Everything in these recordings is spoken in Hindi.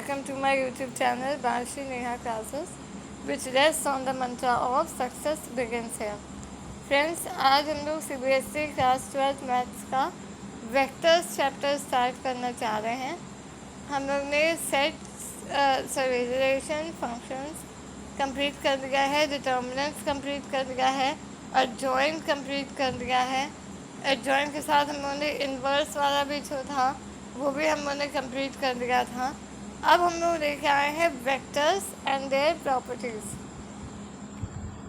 welcome to my YouTube channel Banshi Neha Classes, which rests on the mantra of success begins here. Friends, आज हम लोग CBSE क्लास 12 मैथ्स का वेक्टर्स चैप्टर स्टार्ट करना चाह रहे हैं। हम लोग ने सेट्स, रिलेशन, फंक्शंस कंप्लीट कर दिया है, डिटर्मिनेंट्स कंप्लीट कर दिया है, एडजॉइंट कंप्लीट कर दिया है। एडजॉइंट के साथ हम लोगों ने इन्वर्स वाला भी जो था वो भी हम लोगों ने कंप्लीट कर दिया था। अब हम लोग लेके आए हैं vectors and their properties.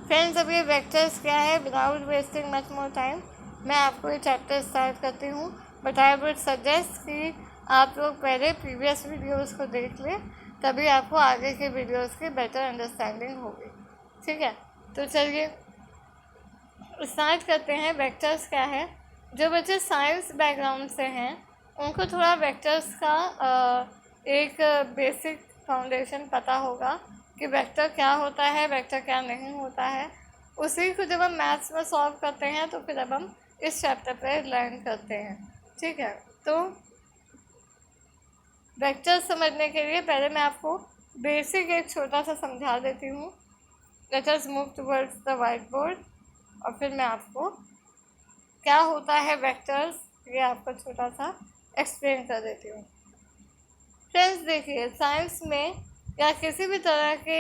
Friends, अब ये वेक्टर्स क्या है, without wasting much more time मैं आपको ये चैप्टर स्टार्ट करती हूँ। बट आई वुड सजेस्ट कि आप लोग पहले प्रीवियस वीडियोस को देख लें, तभी आपको आगे के वीडियोस की बेटर अंडरस्टैंडिंग होगी। ठीक है, तो चलिए स्टार्ट करते हैं। वेक्टर्स क्या है, जो बच्चे साइंस बैकग्राउंड से हैं उनको थोड़ा वेक्टर्स का एक बेसिक फाउंडेशन पता होगा कि वेक्टर क्या होता है, वेक्टर क्या नहीं होता है। उसी को जब हम मैथ्स में सॉल्व करते हैं तो फिर अब हम इस चैप्टर पे लर्न करते हैं। ठीक है, तो वेक्टर समझने के लिए पहले मैं आपको बेसिक एक छोटा सा समझा देती हूँ। Let us move towards the white board और फिर मैं आपको क्या होता है वेक्टर्स ये आपको छोटा सा एक्सप्लेन कर देती हूँ। फ्रेंड्स देखिए, साइंस में या किसी भी तरह के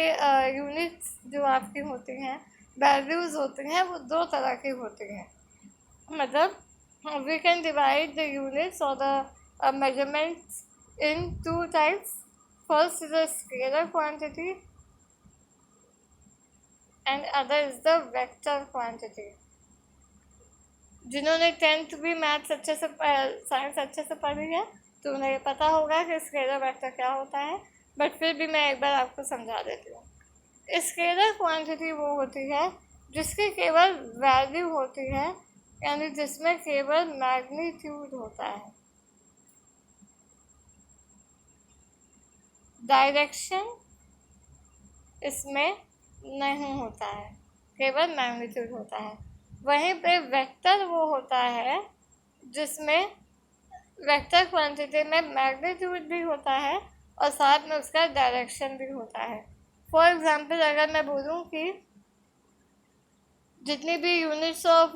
यूनिट्स जो आपकी होती हैं, वैल्यूज़ होती हैं, वो दो तरह की होती हैं। मतलब we can divide the units और the measurements in two types. First is the scalar quantity and other is the vector quantity. जिन्होंने 10th भी मैथ्स अच्छे से साइंस अच्छे से पढ़ी है तो उन्हें ये पता होगा कि स्केलर वेक्टर क्या होता है, बट फिर भी मैं एक बार आपको समझा देती हूँ। स्केलर क्वांटिटी वो होती है जिसकी केवल वैल्यू होती है, यानी जिसमें केवल मैग्नीट्यूड होता है। डायरेक्शन इसमें नहीं होता है, केवल मैग्नीट्यूड होता है। वहीं पे वेक्टर वो होता है जिसमें वेक्टर क्वांटिटी में मैग्नीट्यूड भी होता है और साथ में उसका डायरेक्शन भी होता है। फॉर एग्जांपल, अगर मैं बोलूँ कि जितनी भी यूनिट्स ऑफ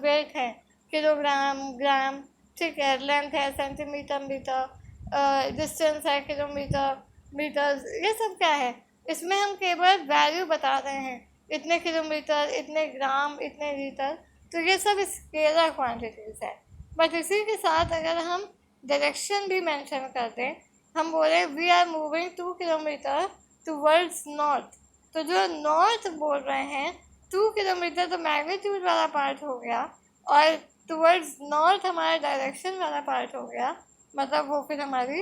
वेट हैं, किलोग्राम, ग्राम, ठीक है, लेंथ है सेंटीमीटर, मीटर, डिस्टेंस है किलोमीटर, मीटर्स, ये सब क्या है, इसमें हम केवल वैल्यू बता रहे हैं, इतने किलोमीटर, इतने ग्राम, इतने लीटर, तो ये सब स्केलर क्वांटिटीज़ है। बट इसी के साथ अगर हम डायरेक्शन भी मेंशन कर दें, हम बोले we are moving 2 kilometre towards north, तो जो नॉर्थ बोल रहे हैं 2 किलोमीटर तो मैग्नीट्यूड वाला पार्ट हो गया और टूवर्ड्स नॉर्थ हमारा डायरेक्शन वाला पार्ट हो गया, मतलब वो फिर हमारी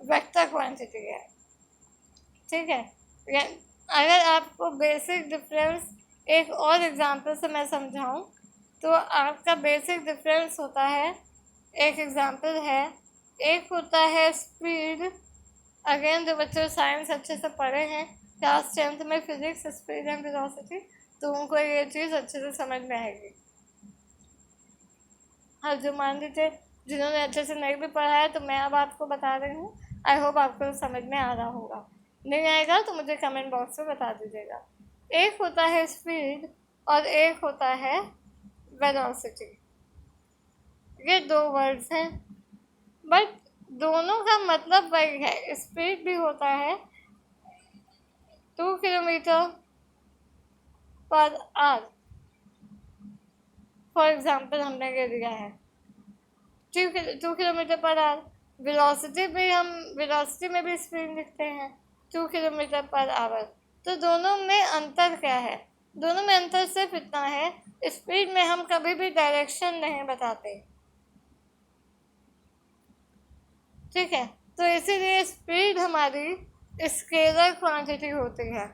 वेक्टर क्वांटिटी है। ठीक है, अगर आपको बेसिक डिफरेंस एक और एग्जांपल से मैं समझाऊं तो आपका बेसिक डिफरेंस होता है, एक एग्जांपल है, एक होता है स्पीड। अगेन जो बच्चे साइंस अच्छे से पढ़े हैं क्लास 10th में फिजिक्स, स्पीड एंड वेलोसिटी, तो उनको ये चीज़ अच्छे से समझ में आएगी। हाँ, जो मान लीजिए जिन्होंने अच्छे से नहीं भी पढ़ा है तो मैं अब आपको बता रही हूँ, आई होप आपको समझ में आ रहा होगा। नहीं आएगा तो मुझे कमेंट बॉक्स में बता दीजिएगा। एक होता है स्पीड और एक होता है वेलोसिटी। ये दो वर्ड्स हैं बट दोनों का मतलब वही है। स्पीड भी होता है 2 kilometre per hour, for example हमने ये दिया है 2 किलोमीटर पर आवर। वेलोसिटी भी हम वेलोसिटी में भी स्पीड लिखते हैं 2 किलोमीटर पर आवर। तो दोनों में अंतर क्या है, दोनों में अंतर सिर्फ इतना है, स्पीड में हम कभी भी डायरेक्शन नहीं बताते। ठीक है, तो इसीलिए स्पीड हमारी स्केलर क्वांटिटी होती है।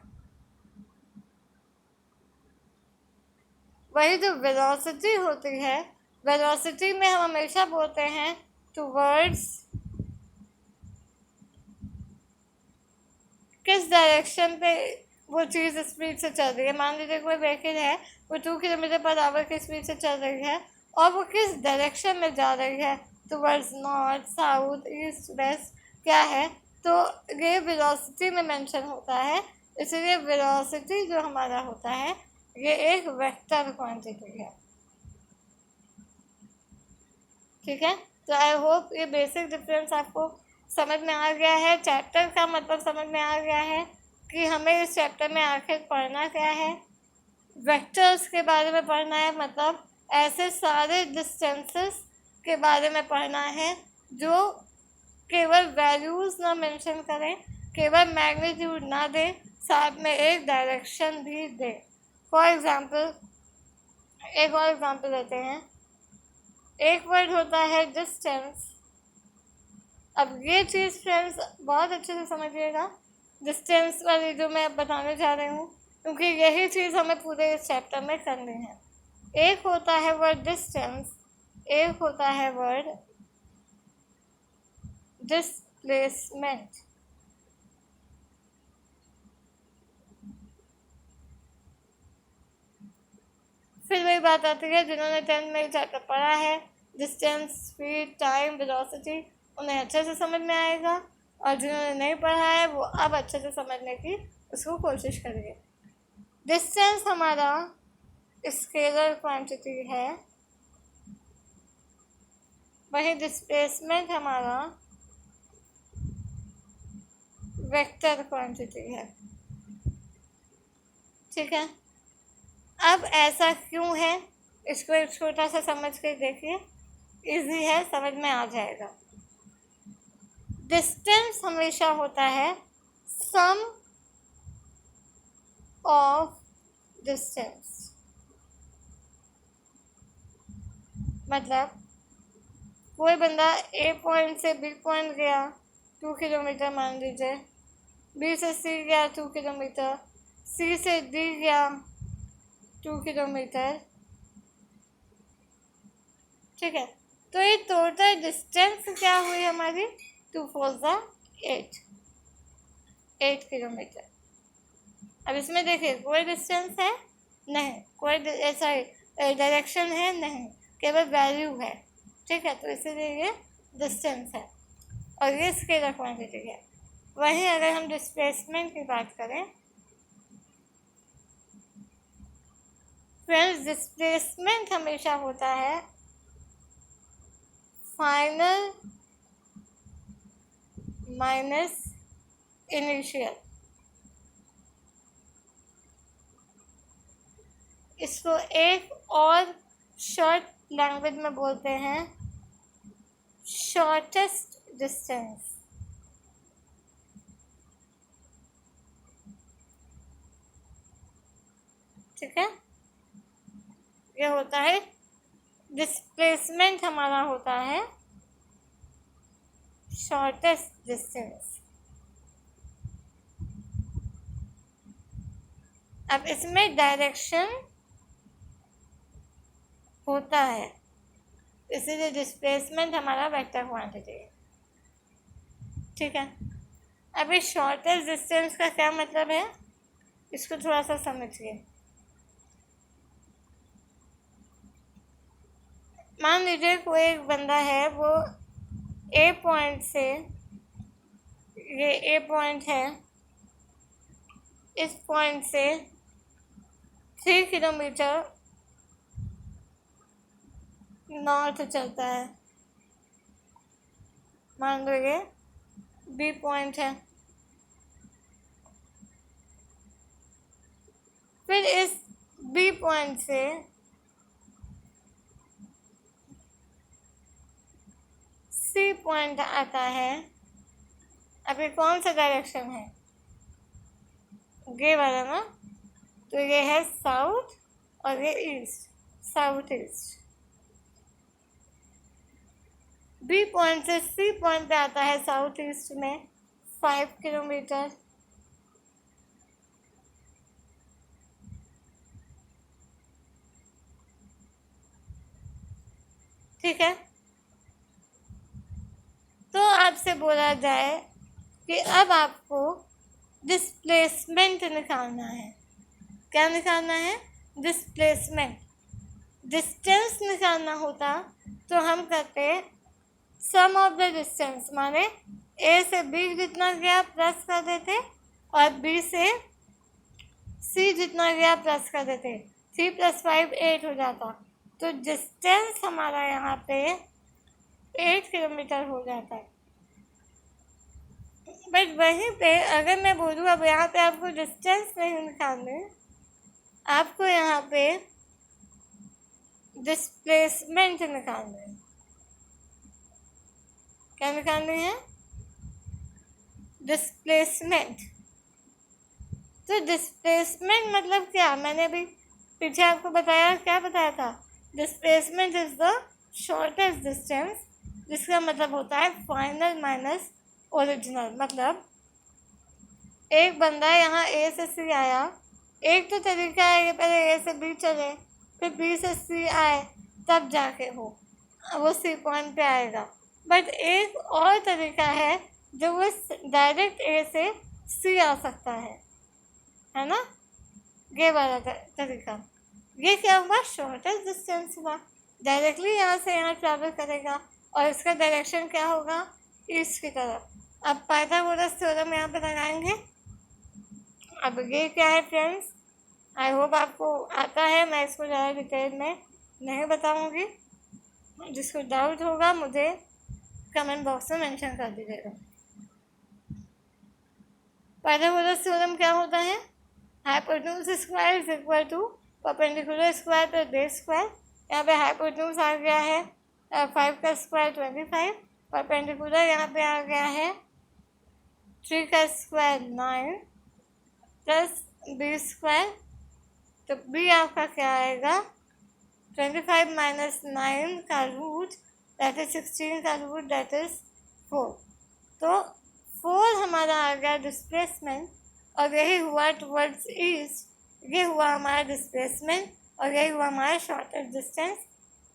वही जो वेलोसिटी होती है, वेलोसिटी में हम हमेशा बोलते हैं टुवर्ड्स किस डायरेक्शन पे वो चीज़ स्पीड से चल रही है। मान लीजिए कोई व्हीकल है, वो 2 किलोमीटर पर आवर की स्पीड से चल रही है और वो किस डायरेक्शन में जा रही है, towards north, south, east, west, क्या है, तो ये वेलोसिटी में मेंशन होता है, इसलिए वेलोसिटी जो हमारा होता है ये एक वेक्टर क्वांटिटी है। ठीक है, तो आई होप ये बेसिक डिफरेंस आपको समझ में आ गया है। चैप्टर का मतलब समझ में आ गया है कि हमें इस चैप्टर में आखिर पढ़ना क्या है। वेक्टर्स के बारे में पढ़ना है, मतलब ऐसे सारे डिस्टेंसेस के बारे में पढ़ना है जो केवल वैल्यूज़ ना मेंशन करें, केवल मैग्नीट्यूड ना दें, साथ में एक डायरेक्शन भी दें। फॉर एग्जांपल एक और एग्जांपल लेते हैं। एक वर्ड होता है डिस्टेंस। अब ये चीज़ फ्रेंड्स बहुत अच्छे से समझिएगा, डिस्टेंस वाली जो मैं बताने जा रही हूँ, क्योंकि यही चीज़ हमें पूरे इस चैप्टर में करनी है। एक होता है वर्ड डिस्टेंस, एक होता है वर्ड डिस्प्लेसमेंट। फिर वही बात आती है, जिन्होंने 10th में चैप्टर पढ़ा है, डिस्टेंस, स्पीड, टाइम, वेलोसिटी, उन्हें अच्छे से समझ में आएगा, और जिन्होंने नहीं पढ़ा है वो अब अच्छे से समझने की उसको कोशिश करिए। डिस्टेंस हमारा स्केलर क्वांटिटी है, वही डिस्प्लेसमेंट हमारा वेक्टर क्वांटिटी है। ठीक है, अब ऐसा क्यों है, इसको एक छोटा सा समझ के देखिए, इजी है, समझ में आ जाएगा। डिस्टेंस हमेशा होता है सम ऑफ डिस्टेंस, मतलब कोई बंदा ए पॉइंट से बी पॉइंट गया 2 किलोमीटर मान लीजिए, बी से सी गया 2 किलोमीटर, सी से डी गया 2 किलोमीटर। ठीक है, तो ये टोटल डिस्टेंस क्या हुई हमारी, 2 4 ज़ा 8 किलोमीटर। अब इसमें देखिए कोई डिस्टेंस है नहीं, कोई सॉरी डायरेक्शन है नहीं, केवल वैल्यू है। ठीक है, तो इसीलिए ये डिस्टेंस है और ये स्केलर क्वांटिटी है। वहीं अगर हम डिस्प्लेसमेंट की बात करें फ्रेंड्स, डिस्प्लेसमेंट हमेशा होता है फाइनल माइनस इनिशियल। इसको एक और शॉर्ट लैंग्वेज में बोलते हैं शॉर्टेस्ट डिस्टेंस। ठीक है, ये होता है डिस्प्लेसमेंट, हमारा होता है शॉर्टेस्ट डिस्टेंस। अब इसमें डायरेक्शन होता है, इसीलिए डिस्प्लेसमेंट हमारा वेक्टर क्वांटिटी है। ठीक है, अभी शॉर्टेस्ट डिस्टेंस का क्या मतलब है, इसको थोड़ा सा समझिए। मान लीजिए कोई एक बंदा है, वो ए पॉइंट से, ये ए पॉइंट है, इस पॉइंट से 3 किलोमीटर नॉर्थ चलता है। मान लो ये बी पॉइंट है, फिर इस बी पॉइंट से सी पॉइंट आता है। अभी कौन सा डायरेक्शन है, ये वाला ना, तो ये है साउथ और ये east, south east. B point से सी पॉइंट पे आता है साउथ ईस्ट में 5 किलोमीटर। ठीक है, तो आपसे बोला जाए कि अब आपको डिस्प्लेसमेंट निकालना है। क्या निकालना है, डिस्प्लेसमेंट। डिस्टेंस निकालना होता तो हम करते सम ऑफ द डिस्टेंस, माने ए से बी जितना गया प्लस कर देते और बी से सी जितना गया प्लस कर देते। 3 + 5 8 हो जाता। तो डिस्टेंस हमारा यहाँ पे 8 किलोमीटर हो जाता है। बट वहीं पे अगर मैं बोलूँ अब यहाँ पे आपको डिस्टेंस नहीं निकालने, आपको यहाँ पे डिस्प्लेसमेंट निकालना है। क्या निकालनी है? डिस्प्लेसमेंट। तो डिस्प्लेसमेंट मतलब क्या? मैंने अभी पीछे आपको बताया, क्या बताया था? Displacement is the shortest distance, जिसका मतलब होता है फाइनल माइनस ओरिजिनल। मतलब एक बंदा यहाँ ए से सी आया, एक तो तरीका है कि पहले ए से बी चले, फिर बी से सी आए, तब जाके वो सी पॉइंट पे आएगा। बट एक और तरीका है जो वो डायरेक्ट ए से सी आ सकता है ना? ये वाला तरीका, ये क्या हुआ? शॉर्टेस्ट डिस्टेंस हुआ। डायरेक्टली यहाँ से यहाँ ट्रैवल करेगा और इसका डायरेक्शन क्या होगा? ईस्ट की तरफ। अब पाइथागोरस थ्योरम यहाँ पे लगाएंगे। अब ये क्या है फ्रेंड्स, आई होप आपको आता है, मैं इसको ज़्यादा डिटेल में नहीं बताऊंगी। जिसको डाउट होगा मुझे कमेंट बॉक्स में मेंशन कर दीजिएगा। पाइथागोरस थ्योरम क्या होता है? Hypotenuse square is equal to perpendicular square plus base square. यहाँ पे हाइपोटेन्यूज आ गया है 5 का स्क्वायर 25, परपेंडिकुलर यहाँ पे आ गया है 3 का स्क्वायर 9 प्लस बी स्क्वायर। तो बी आपका क्या आएगा? 25 - 9 का रूट दैट इज 16 का रूट दैट इज 4। तो 4 हमारा आ गया डिस्प्लेसमेंट और यही हुआ टुवर्ड्स ईस्ट। ये हुआ हमारा डिस्प्लेसमेंट और यही हुआ हमारा shortest distance,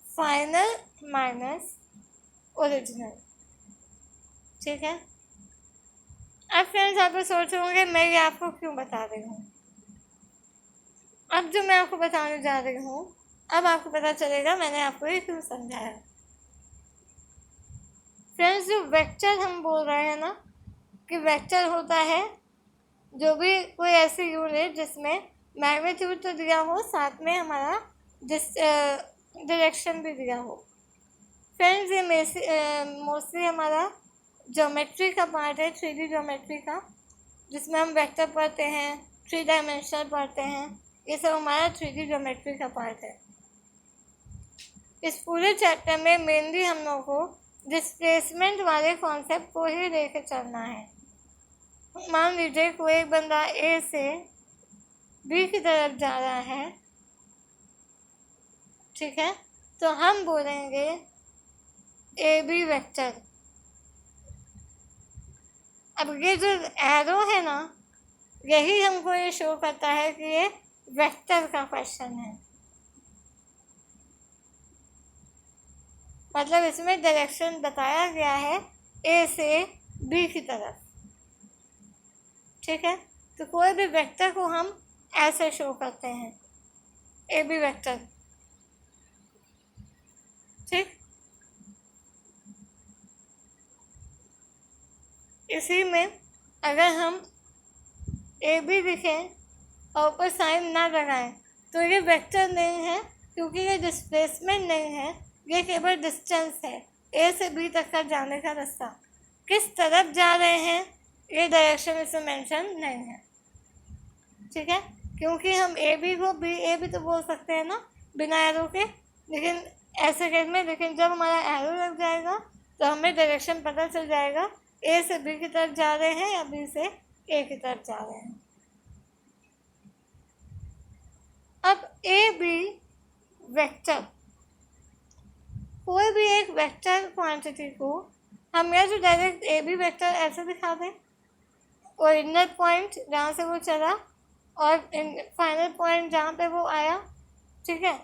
final minus original. ठीक है। अब फ्रेंड्स आप सोच रहे होंगे मैं ये आपको क्यों बता रही हूँ। अब जो मैं आपको बताने जा रही हूँ, अब आपको पता चलेगा मैंने आपको ये क्यों समझाया। फ्रेंड्स जो वेक्टर हम बोल रहे हैं ना कि वेक्टर होता है जो भी कोई ऐसी यूनिट जिसमें मैग्नीट्यूड तो दिया हो, साथ में हमारा डायरेक्शन भी दिया हो। फ्रेंड्स ये मोस्टली हमारा ज्योमेट्री का पार्ट है, 3D ज्योमेट्री का, जिसमें हम वेक्टर पढ़ते हैं, 3 डायमेंशनल पढ़ते हैं। ये सब हमारा 3D ज्योमेट्री का पार्ट है। इस पूरे चैप्टर में मेनली हम लोगों को डिस्प्लेसमेंट वाले कॉन्सेप्ट को ही लेकर चलना है। मान लीजिए कोई एक बंदा ए से बी की तरफ जा रहा है, ठीक है, तो हम बोलेंगे ए बी वेक्टर। अब ये जो एरो है ना, यही हमको ये शो करता है कि ये वेक्टर का क्वेश्चन है। मतलब इसमें डायरेक्शन बताया गया है ए से बी की तरफ। ठीक है, तो कोई भी वेक्टर को हम ऐसे शो करते हैं, ए बी वेक्टर। ठीक, इसी में अगर हम ए बी लिखें और ऊपर साइन ना लगाएं तो ये वेक्टर नहीं है, क्योंकि ये डिस्प्लेसमेंट नहीं है, ये केवल डिस्टेंस है। ए से बी तक का जाने का रास्ता, किस तरफ जा रहे हैं ये डायरेक्शन इसमें मेंशन नहीं है। ठीक है, क्योंकि हम ए बी को बी ए भी तो बोल सकते हैं ना बिना एरो के, लेकिन ऐसे केस में, लेकिन जब हमारा एरो लग जाएगा तो हमें डायरेक्शन पता चल जाएगा ए से बी की तरफ जा रहे हैं या बी से ए की तरफ जा रहे हैं। अब ए बी वेक्टर, कोई भी एक वेक्टर क्वांटिटी को हम या तो डायरेक्ट ए बी वेक्टर ऐसे दिखा दें, ओरिजिनल पॉइंट जहाँ से वो चला और फाइनल पॉइंट जहाँ पे वो आया। ठीक है,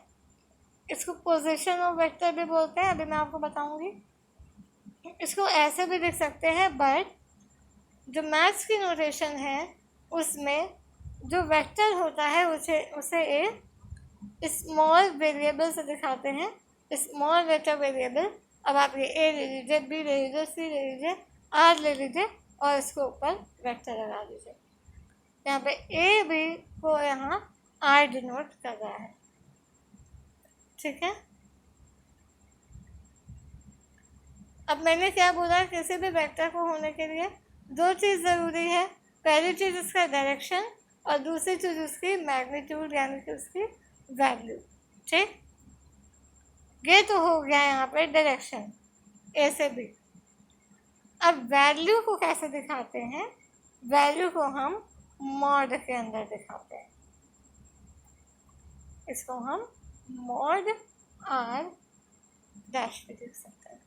इसको पोजीशन ऑफ वेक्टर भी बोलते हैं, अभी मैं आपको बताऊंगी। इसको ऐसे भी लिख सकते हैं, बट जो मैथ्स की नोटेशन है उसमें जो वेक्टर होता है उसे एक स्मॉल वेरिएबल से दिखाते हैं, स्मॉल वेक्टर वेरिएबल। अब आप ये ए ले लीजिए, बी ले लीजिए, सी ले लीजिए, आर ले लीजिए और इसके ऊपर वेक्टर लगा दीजिए। यहाँ पे ए बी को यहाँ आर डिनोट कर रहा है, ठीक है। अब मैंने क्या बोला, किसी भी वेक्टर को होने के लिए दो चीज़ ज़रूरी है। पहली चीज़ उसका डायरेक्शन और दूसरी चीज़ उसकी मैग्नीट्यूड यानी कि उसकी वैल्यू, ठीक। ये तो हो गया यहाँ पे डायरेक्शन ए से बी। अब वैल्यू को कैसे दिखाते हैं? वैल्यू को हम मॉड के अंदर दिखाते हैं। इसको हम मॉड आर डैश भी लिख सकते हैं,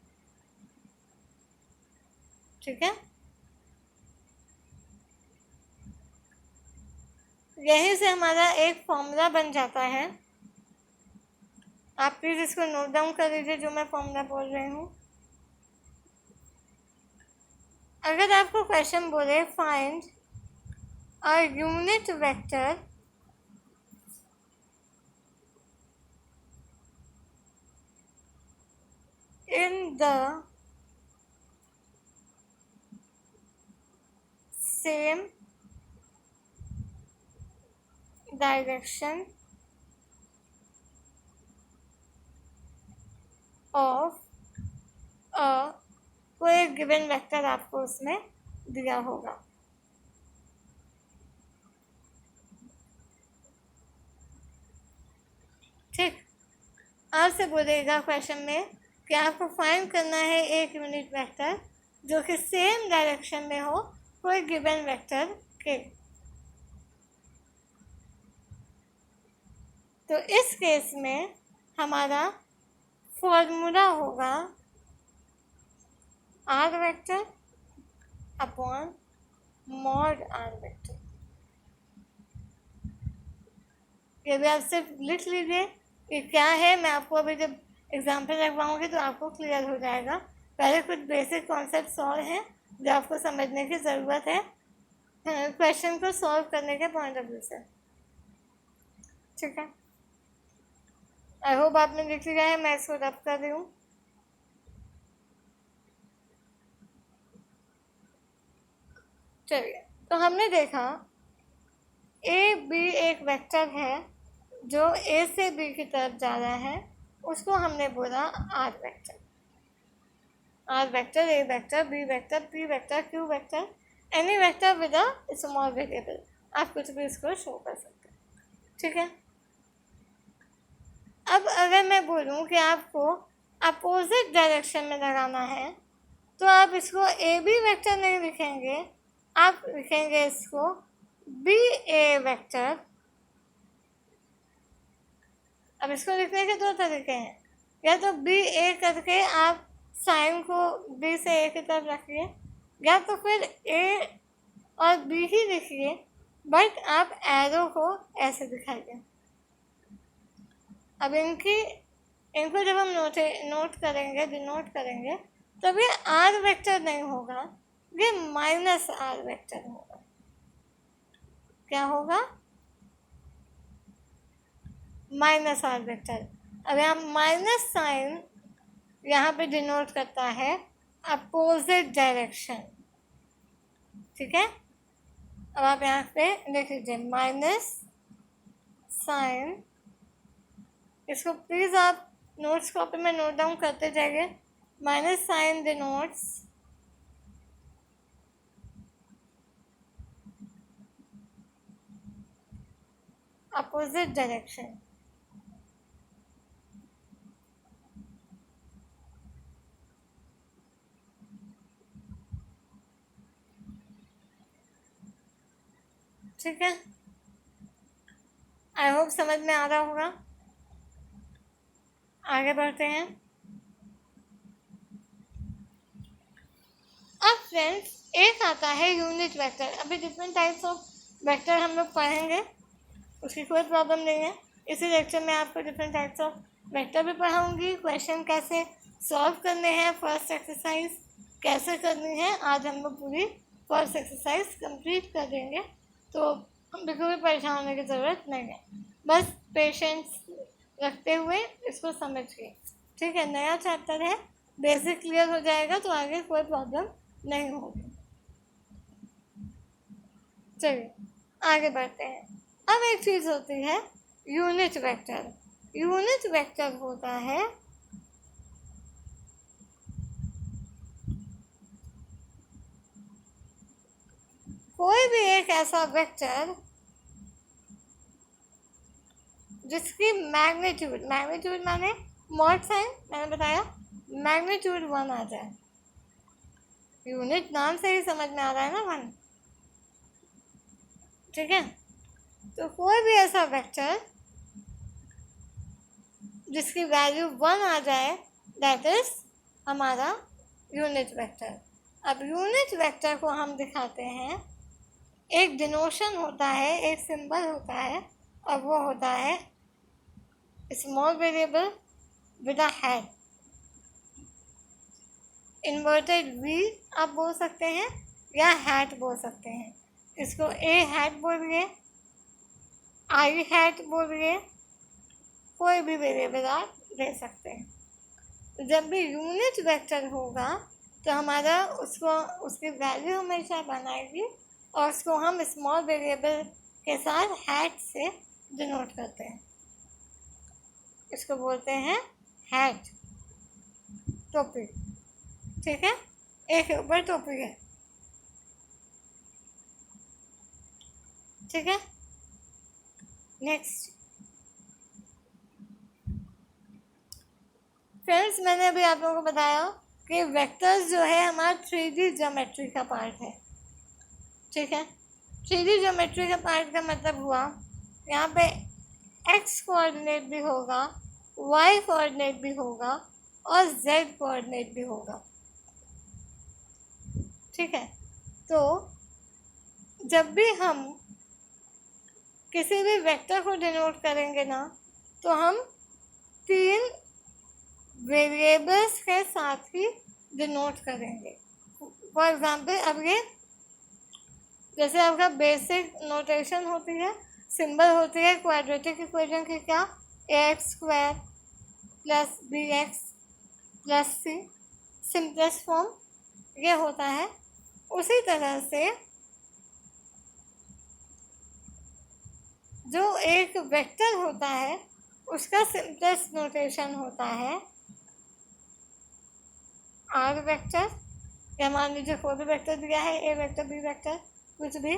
ठीक है। यहीं से हमारा एक फॉर्मूला बन जाता है। आप प्लीज़ इसको नोट डाउन कर लीजिए जो मैं फॉर्मूला बोल रही हूँ। अगर आपको क्वेश्चन बोले find a unit vector in the same direction of a कोई गिवन वेक्टर आपको उसमें दिया होगा, ठीक। आपसे बोलेगा क्वेश्चन में कि आपको फाइंड करना है एक यूनिट वेक्टर जो कि सेम डायरेक्शन में हो कोई गिवन वेक्टर के। तो इस केस में हमारा फॉर्मूला होगा R vector upon mod R vector. ये भी आप सिर्फ लिख लीजिए कि क्या है। मैं आपको अभी जब एग्जाम्पल लगवाऊंगी तो आपको क्लियर हो जाएगा। पहले कुछ बेसिक कॉन्सेप्ट्स और हैं जो आपको समझने की ज़रूरत है क्वेश्चन को सॉल्व करने के पॉइंट ऑफ व्यू से, ठीक है। आई होप आपने लिख लिया है, मैं इसको रब कर रही हूँ। चलिए, तो हमने देखा ए बी एक वेक्टर है जो ए से बी की तरफ जा रहा है, उसको हमने बोला R vector. R vector, A vector, B vector, P vector, Q vector, any vector with a small variable, आप कुछ भी इसको शो कर सकते हैं, ठीक है। अब अगर मैं बोलूँ कि आपको अपोजिट डायरेक्शन में लगाना है तो आप इसको ए बी वेक्टर नहीं लिखेंगे, आप लिखेंगे इसको बी ए वेक्टर। अब इसको लिखने के दो तरीके हैं, या तो बी ए करके आप साइन को बी से ए की तरफ रखिए, या तो फिर ए और बी ही लिखिए बट आप एरो को ऐसे दिखाइए। अब इनको जब हम नोट करेंगे, डिनोट करेंगे, तब ये आर वेक्टर नहीं होगा, ये माइनस आर वेक्टर होगा। क्या होगा? Minus R vector. अब यहाँ माइनस साइन यहाँ पे डिनोट करता है अपोजिट डायरेक्शन, ठीक है। अब आप यहाँ पे लिख लीजिए माइनस साइन। इसको प्लीज़ आप नोट्स कॉपी में नोट डाउन करते जाइए। Minus sign denotes opposite direction, ठीक है। आई होप समझ में आ रहा होगा। आगे बढ़ते हैं। अब फ्रेंड्स एक आता है यूनिट वेक्टर। अभी डिफरेंट टाइप्स ऑफ वेक्टर हम लोग पढ़ेंगे, उसकी कोई प्रॉब्लम नहीं है। इसी लेक्चर में आपको डिफरेंट टाइप्स ऑफ वेक्टर भी पढ़ाऊंगी, क्वेश्चन कैसे सॉल्व करने हैं, फर्स्ट एक्सरसाइज कैसे करनी है, आज हम लोग पूरी फर्स्ट एक्सरसाइज कंप्लीट कर देंगे। तो बिल्कुल भी परेशान होने की ज़रूरत नहीं है, बस पेशेंस रखते हुए इसको समझिए, ठीक है। नया चैप्टर है, बेसिक क्लियर हो जाएगा तो आगे कोई प्रॉब्लम नहीं होगी। चलिए आगे बढ़ते हैं। अब एक चीज़ होती है यूनिट वेक्टर। यूनिट वेक्टर होता है कोई भी एक ऐसा वेक्टर जिसकी मैग्नीट्यूड, मैग्नीट्यूड माने मॉड साइन, मैंने बताया मैग्नीट्यूड 1 आ जाए। यूनिट नाम से ही समझ में आ रहा है ना 1, ठीक है। तो कोई भी ऐसा वेक्टर जिसकी वैल्यू 1 आ जाए दैट इज हमारा यूनिट वेक्टर। अब यूनिट वेक्टर को हम दिखाते हैं, एक डिनोशन होता है, एक सिंबल होता है, और वो होता है small variable with a hat, inverted we आप बोल सकते हैं या हैट बोल सकते हैं। इसको ए हैट बोलिए, आई हैट बोलिए, कोई भी वेरिएबल आप दे सकते हैं। तो जब भी यूनिट वेक्टर होगा तो हमारा उसको उसकी वैल्यू हमेशा बनाएगी और उसको हम स्मॉल वेरिएबल के साथ हैट से डिनोट करते हैं। इसको बोलते हैं हैट, टोपी, ठीक है। एक के ऊपर टोपी है, ठीक है। नेक्स्ट फ्रेंड्स, मैंने अभी आप लोगों को बताया कि वेक्टर्स जो है हमारा 3D ज्योमेट्री का पार्ट है, ठीक है। 3D ज्योमेट्री का पार्ट का मतलब हुआ यहाँ पे एक्स कोऑर्डिनेट भी होगा, वाई कोऑर्डिनेट भी होगा और जेड कोऑर्डिनेट भी होगा, ठीक है। तो जब भी हम किसी भी वेक्टर को डिनोट करेंगे ना तो हम 3 वेरिएबल्स के साथ ही डिनोट करेंगे। फॉर एग्जाम्पल अब ये जैसे आपका बेसिक नोटेशन होती है, सिंबल होती है क्वाड्रेटिक इक्वेशन की, क्या ax² plus bx plus c, simplest form ये होता है। उसी तरह से जो एक वेक्टर होता है उसका सिंपलेस्ट नोटेशन होता है आर वेक्टर, या मान लीजिए कोई भी वेक्टर दिया है, ए वेक्टर बी वेक्टर कुछ भी,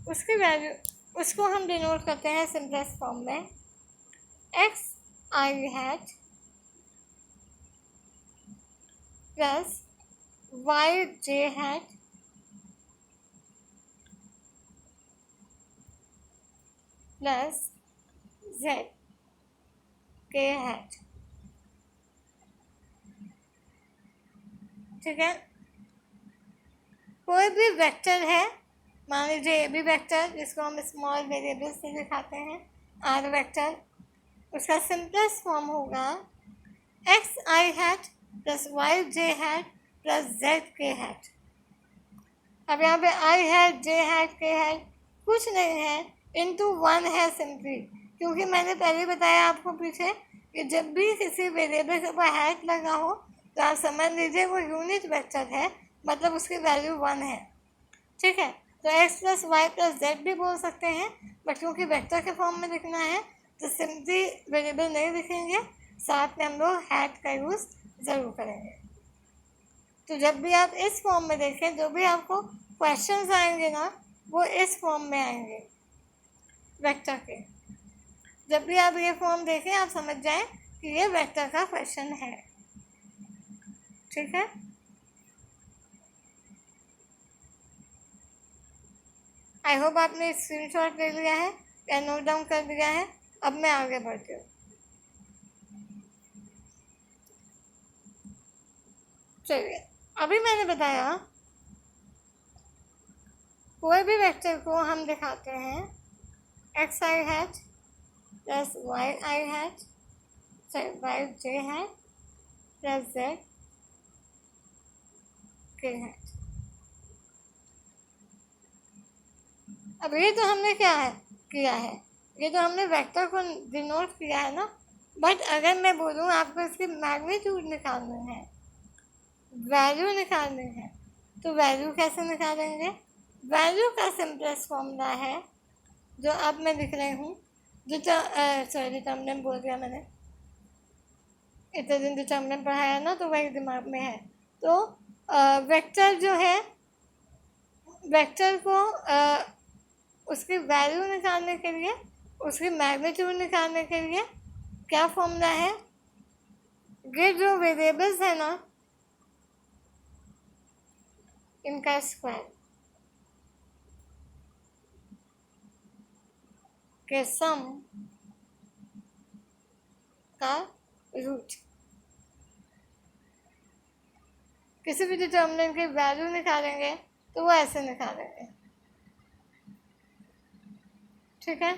उसकी वैल्यू उसको हम डिनोट करते हैं सिंपलेस्ट फॉर्म में एक्स आई हैट प्लस वाई जे हैट प्लस जेड के हैट, ठीक है। कोई भी वेक्टर है, मान लीजिए ए बी वेक्टर जिसको हम स्मॉल वेरिएबल से दिखाते हैं आर वेक्टर, उसका सिंपलेस्ट फॉर्म होगा एक्स आई हैट प्लस वाई जे हैट प्लस जेड के हैट। अब यहाँ पे आई हैट जे हैट के हैट कुछ नहीं है, इनटू 1 है सिंपली, क्योंकि मैंने पहले बताया आपको पीछे कि जब भी किसी वेरिएबल के ऊपर हैट लगा हो तो आप समझ लीजिए वो यूनिट वेक्टर है, मतलब उसकी वैल्यू 1 है, ठीक है। तो X plus Y plus Z भी बोल सकते हैं, बट क्योंकि वेक्टर के फॉर्म में लिखना है तो सिंपली वेरिएबल नहीं लिखेंगे, साथ में हम लोग हैट का यूज़ ज़रूर करेंगे। तो जब भी आप इस फॉर्म में देखें, जो भी आपको क्वेश्चंस आएंगे ना वो इस फॉर्म में आएंगे वेक्टर के। जब भी आप ये फॉर्म देखें आप समझ जाएं कि ये वेक्टर का क्वेश्चन है, ठीक है। आई होप आपने स्क्रीनशॉट ले लिया है या नोट डाउन कर दिया है। अब मैं आगे बढ़ती हूँ। चलिए, अभी मैंने बताया कोई भी वेक्टर को हम दिखाते हैं एक्स आई हैट प्लस वाई आई हैट वाई जे हैट प्लस जेड के हैट। अब ये तो हमने क्या है किया है, ये तो हमने वेक्टर को डिनोट किया है ना, बट अगर मैं बोलूँ आपको इसकी मैग्नीट्यूड निकालनी है, वैल्यू निकालनी है, तो वैल्यू कैसे निकालेंगे? वैल्यू का सिंपलेस्ट फॉर्मूला है जो अब मैं लिख रही हूँ, डिटर्मिनेंट बोल दिया मैंने, इतने दिन डिटर्मिनेंट पढ़ाया ना तो वही दिमाग में है। तो वेक्टर जो है, वेक्टर को उसकी वैल्यू निकालने के लिए, उसकी मैग्नीट्यूड निकालने के लिए क्या फॉर्मूला है? ये जो वेरिएबल्स है ना, इनका स्क्वायर के सम का रूट। किसी भी डिटर्मिनेंट की वैल्यू निकालेंगे तो वो ऐसे निकालेंगे, ठीक है।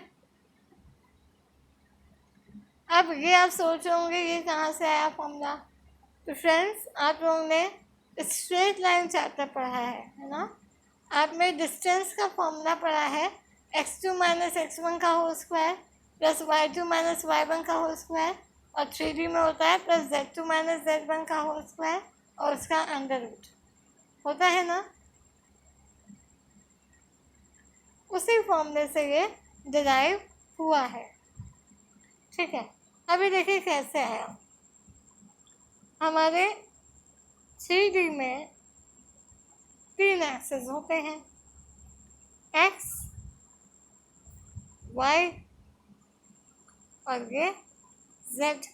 अब ये आप सोच रहे होंगे ये कहाँ से आया फॉर्मूला। तो फ्रेंड्स, आप लोगों ने स्ट्रेट लाइन चैप्टर पढ़ा है ना। आपने डिस्टेंस का फॉर्मूला पढ़ा है, x2 माइनस x1 का whole square plus y2 minus y1 का होल स्क्वायर, और 3D में होता है प्लस z2 माइनस z1 का होल स्क्वायर और उसका अंडर रूट होता है ना। उसी फॉर्मूले से ये डिराइव हुआ है, ठीक है। अभी देखिए कैसे आया। हमारे 3D में 3 एक्सेस होते हैं, x, y और ये z।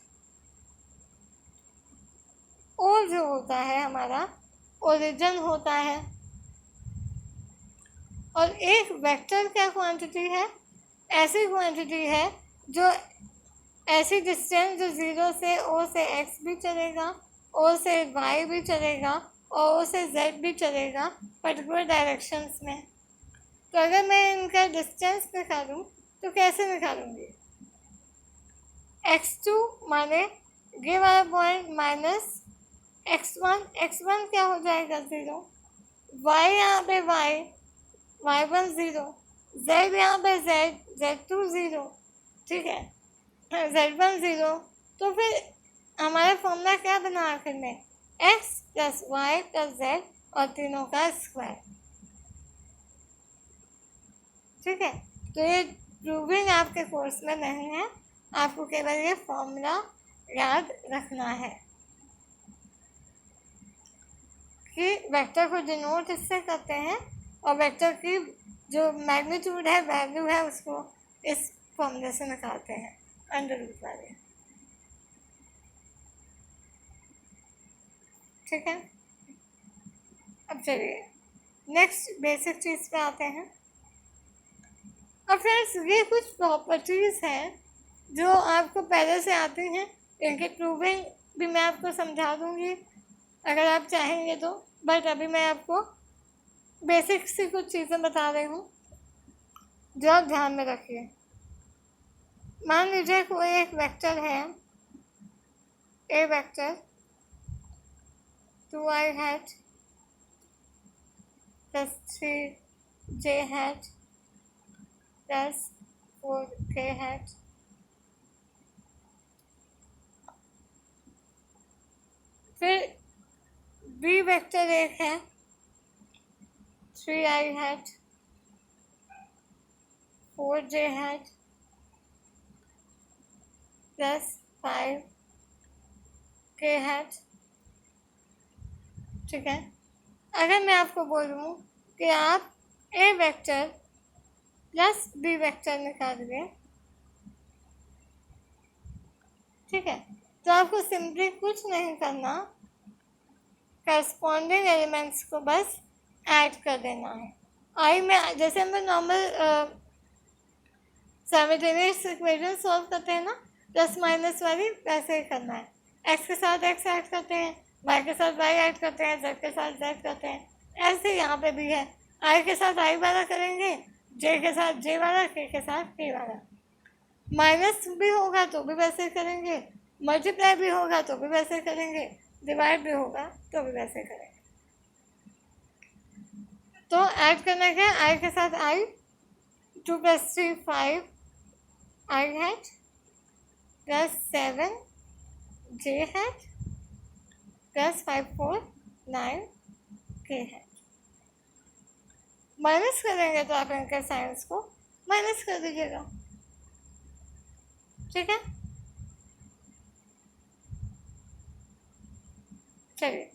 और जो होता है हमारा ओरिजिन होता है, और एक वेक्टर क्या क्वांटिटी है? ऐसी क्वांटिटी है जो ऐसी डिस्टेंस जो 0 से o से x भी चलेगा, o से y भी चलेगा और o से z भी चलेगा पर्टिकुलर डायरेक्शंस में। तो अगर मैं इनका डिस्टेंस निकालूं तो कैसे निकालूंगी? x2 माने ये वाला पॉइंट माइनस x1 क्या हो जाएगा? 0। y यहाँ पे y1 0, z यहाँ पे z2 0, ठीक है, z1 0। तो फिर हमारा फॉर्मूला क्या बना आखिर में? x plus Y plus z और तीनों का स्क्वायर, ठीक है। तो ये प्रूविंग आपके कोर्स में नहीं है, आपको केवल ये फॉर्मूला याद रखना है कि वेक्टर को डिनोट इससे करते हैं और वेक्टर की जो मैग्नीट्यूड है, वैल्यू है, उसको इस फॉर्मूले से निकालते हैं, अंडर रूट वाले, ठीक है। अब चलिए नेक्स्ट बेसिक चीज़ पे आते हैं। अब फ्रेंड्स, ये कुछ प्रॉपर्टीज़ हैं जो आपको पहले से आती हैं, इनकी प्रूविंग भी मैं आपको समझा दूंगी अगर आप चाहेंगे तो, बट अभी मैं आपको बेसिक सी कुछ चीज़ें बता रही हूँ जो आप ध्यान में रखिए। मान लीजिए कोई एक वेक्टर है, A vector 2i hat plus 3j hat plus 4k hat. फिर बी वेक्टर एक है 3i hat 4j hat plus 5k hat, ठीक है। अगर मैं आपको बोलूँ कि आप ए वेक्टर प्लस बी वेक्टर निकालिए, ठीक है, तो आपको सिंपली कुछ नहीं करना, करस्पॉन्डिंग एलिमेंट्स को बस ऐड कर देना है। आई में जैसे हम नॉर्मल साइमल्टेनियस इक्वेशन सॉल्व करते हैं ना, प्लस माइनस वाली, वैसे ही करना है। एक्स के साथ एक्स ऐड करते हैं, वाई के साथ वाई ऐड करते हैं, जेड के साथ जेड करते हैं, ऐसे यहाँ पे भी है। आई के साथ आई वाला करेंगे, जे के साथ जे वाला, के साथ के वाला। माइनस भी होगा तो भी वैसे करेंगे, मल्टीप्लाई भी होगा तो भी वैसे करेंगे, डिवाइड भी होगा तो भी वैसे करेंगे। तो ऐड करना क्या? आई के साथ आई, 2 + 3 5 आई हैट प्लस 7 जे हैट प्लस 5 4 9 के हैट, माइनस करेंगे तो आप इनके साइंस को माइनस कर दीजिएगा, ठीक है। चलिए,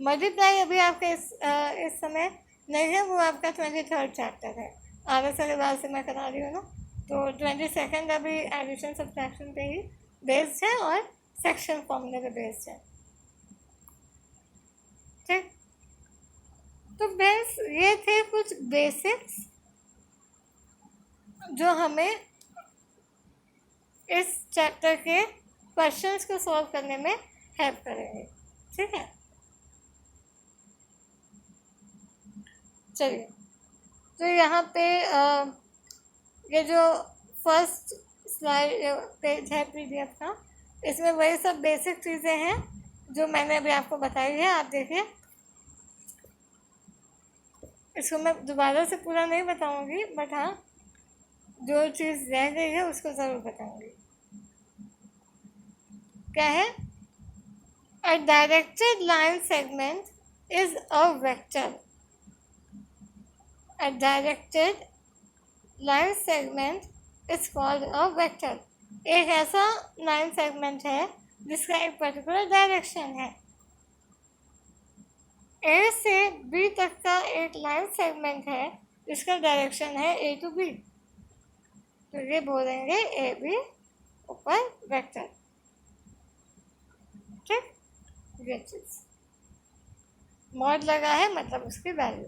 मल्टीप्लाई अभी आपके इस समय नहीं है, वो आपका 23rd चैप्टर है, आगे साल बाद से मैं करा रही हूँ ना, तो 22nd अभी एडिशन सब्ट्रैक्शन पे ही बेस्ड है और सेक्शन फॉर्मूले पे बेस्ड है, ठीक। तो बेस ये थे कुछ बेसिक्स जो हमें इस चैप्टर के क्वेश्चंस को सॉल्व करने में हेल्प करेंगे, ठीक है। चलिए, तो यहाँ पे ये जो फर्स्ट स्लाइड पेज है PDF का, इसमें वही सब बेसिक चीज़ें हैं जो मैंने अभी आपको बताई है। आप देखिए, इसको मैं दोबारा से पूरा नहीं बताऊंगी, बट हाँ, जो चीज़ रह गई है उसको ज़रूर बताऊंगी। क्या है? A directed line segment is a vector. A directed line segment is called a vector. एक ऐसा लाइन सेगमेंट है जिसका एक पर्टिकुलर डायरेक्शन है। A से B तक का एक लाइन सेगमेंट है जिसका डायरेक्शन है A to B, तो ये बोलेंगे AB ऊपर वेक्टर, ठीक। ये चीज मॉड लगा है मतलब उसकी वैल्यू।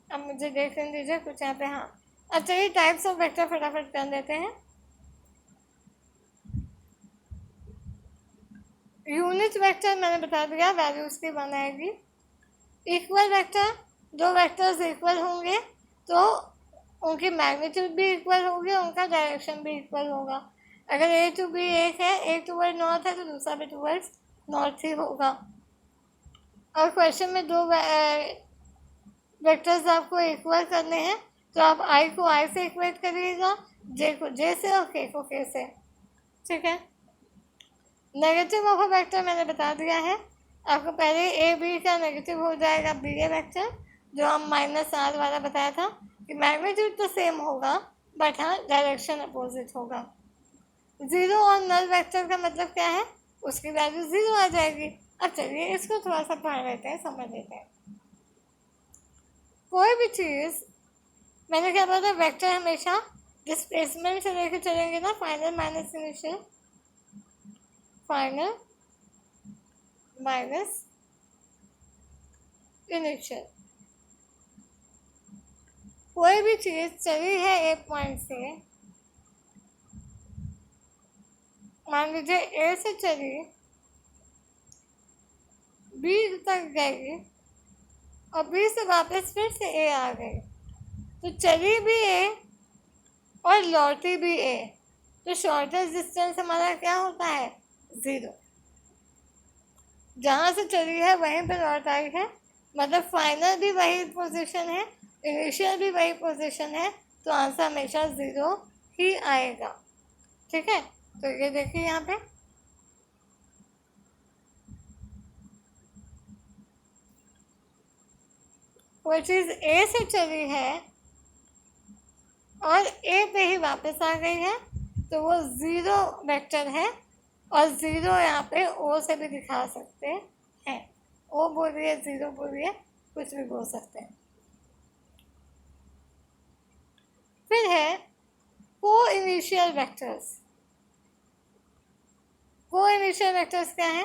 अब मुझे देख लेने दीजिए कुछ यहाँ पे। हाँ, अब चलिए टाइप्स ऑफ वेक्टर फटाफट कर लेते हैं। यूनिट वेक्टर मैंने बता दिया, वैल्यू उसकी बनाएगी। इक्वल वेक्टर, दो वेक्टर्स इक्वल होंगे तो उनकी मैग्नीट्यूड भी इक्वल होगी, उनका डायरेक्शन भी इक्वल होगा। अगर A to B एक है, एक टूवर्ड नॉर्थ है तो दूसरा भी टूवर्ड्स नॉर्थ ही होगा। और क्वेश्चन में दो वेक्टर्स आपको इक्वल करने हैं तो आप I को I से इक्वेट करिएगा, J को J से और K को K से, ठीक है। नेगेटिव ऑफ अ वेक्टर मैंने बता दिया है आपको पहले। AB का नेगेटिव हो जाएगा BA वेक्टर, जो हम -R वाला बताया था कि मैग्नीट्यूड तो सेम होगा बट हाँ डायरेक्शन अपोजिट होगा। जीरो और नल वेक्टर का मतलब क्या है? उसकी वैल्यू 0 आ जाएगी। अब चलिए इसको थोड़ा सा पढ़ लेते हैं, समझ लेते हैं। कोई भी चीज़, मैंने क्या बोला था, वेक्टर हमेशा डिस्प्लेसमेंट से लेकर चलेंगे ना, final minus initial, final minus initial. कोई भी चीज़ चली है एक पॉइंट से, मान लीजिए A से चली B तक गई और B से वापस फिर से A आ गई, तो चली भी A और लौटी भी A, तो शॉर्टेस्ट डिस्टेंस हमारा क्या होता है? 0। जहाँ से चली है वहीं पर लौट आई है, मतलब फाइनल भी वही पोजीशन है, इनिशियल भी वही पोजीशन है, तो आंसर हमेशा 0 ही आएगा, ठीक है। तो ये देखिए यहाँ पे कोई चीज़ A से चली है और A पे ही वापस आ गई है तो वो 0 वेक्टर है, और 0 यहाँ पे O से भी दिखा सकते हैं। O बोलिए, 0 बोलिए, कुछ भी बोल सकते हैं। फिर है को इनिशियल वेक्टर्स। को इनिशियल वेक्टर्स क्या है?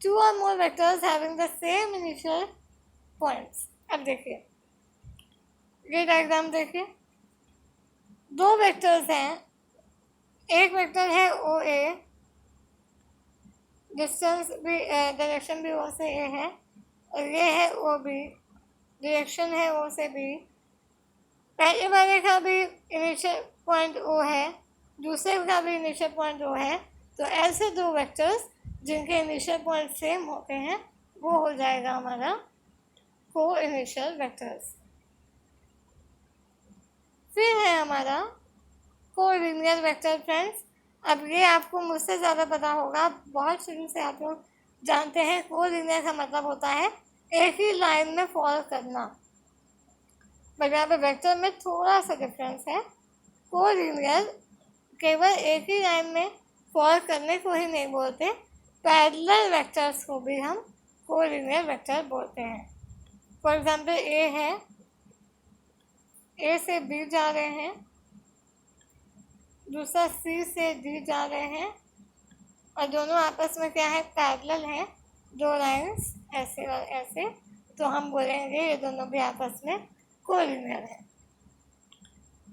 2 or more vectors having the same initial points। अब देखिए ये डायग्राम देखिए, दो वेक्टर्स हैं, एक वेक्टर है OA, डिस्टेंस भी डायरेक्शन भी O से A है, और ये है OB, डायरेक्शन है O से B। पहले वाले का भी इनिशियल पॉइंट O है, दूसरे का भी इनिशियल पॉइंट O है, तो ऐसे दो वेक्टर्स जिनके इनिशियल पॉइंट सेम होते हैं वो हो जाएगा हमारा को इनिशियल वेक्टर्स। फिर है हमारा कोलिनियर वेक्टर फ्रेंड्स। अब ये आपको मुझसे ज़्यादा पता होगा, बहुत शुरू से आप लोग जानते हैं कोलिनियर का मतलब होता है एक ही लाइन में फॉल करना, बट यहाँ पे वेक्टर में थोड़ा सा डिफरेंस है। कोलिनियर केवल एक ही लाइन में फॉल करने को ही नहीं बोलते, पैरेलल वेक्टर्स को भी हम कोलिनियर वेक्टर बोलते हैं। फॉर एग्जाम्पल ए है, ए से बी जा रहे हैं, दूसरा सी से डी जा रहे हैं, और दोनों आपस में क्या है, पैरेलल है, दो लाइंस ऐसे और ऐसे, तो हम बोलेंगे ये दोनों भी आपस में कोलिनियर है।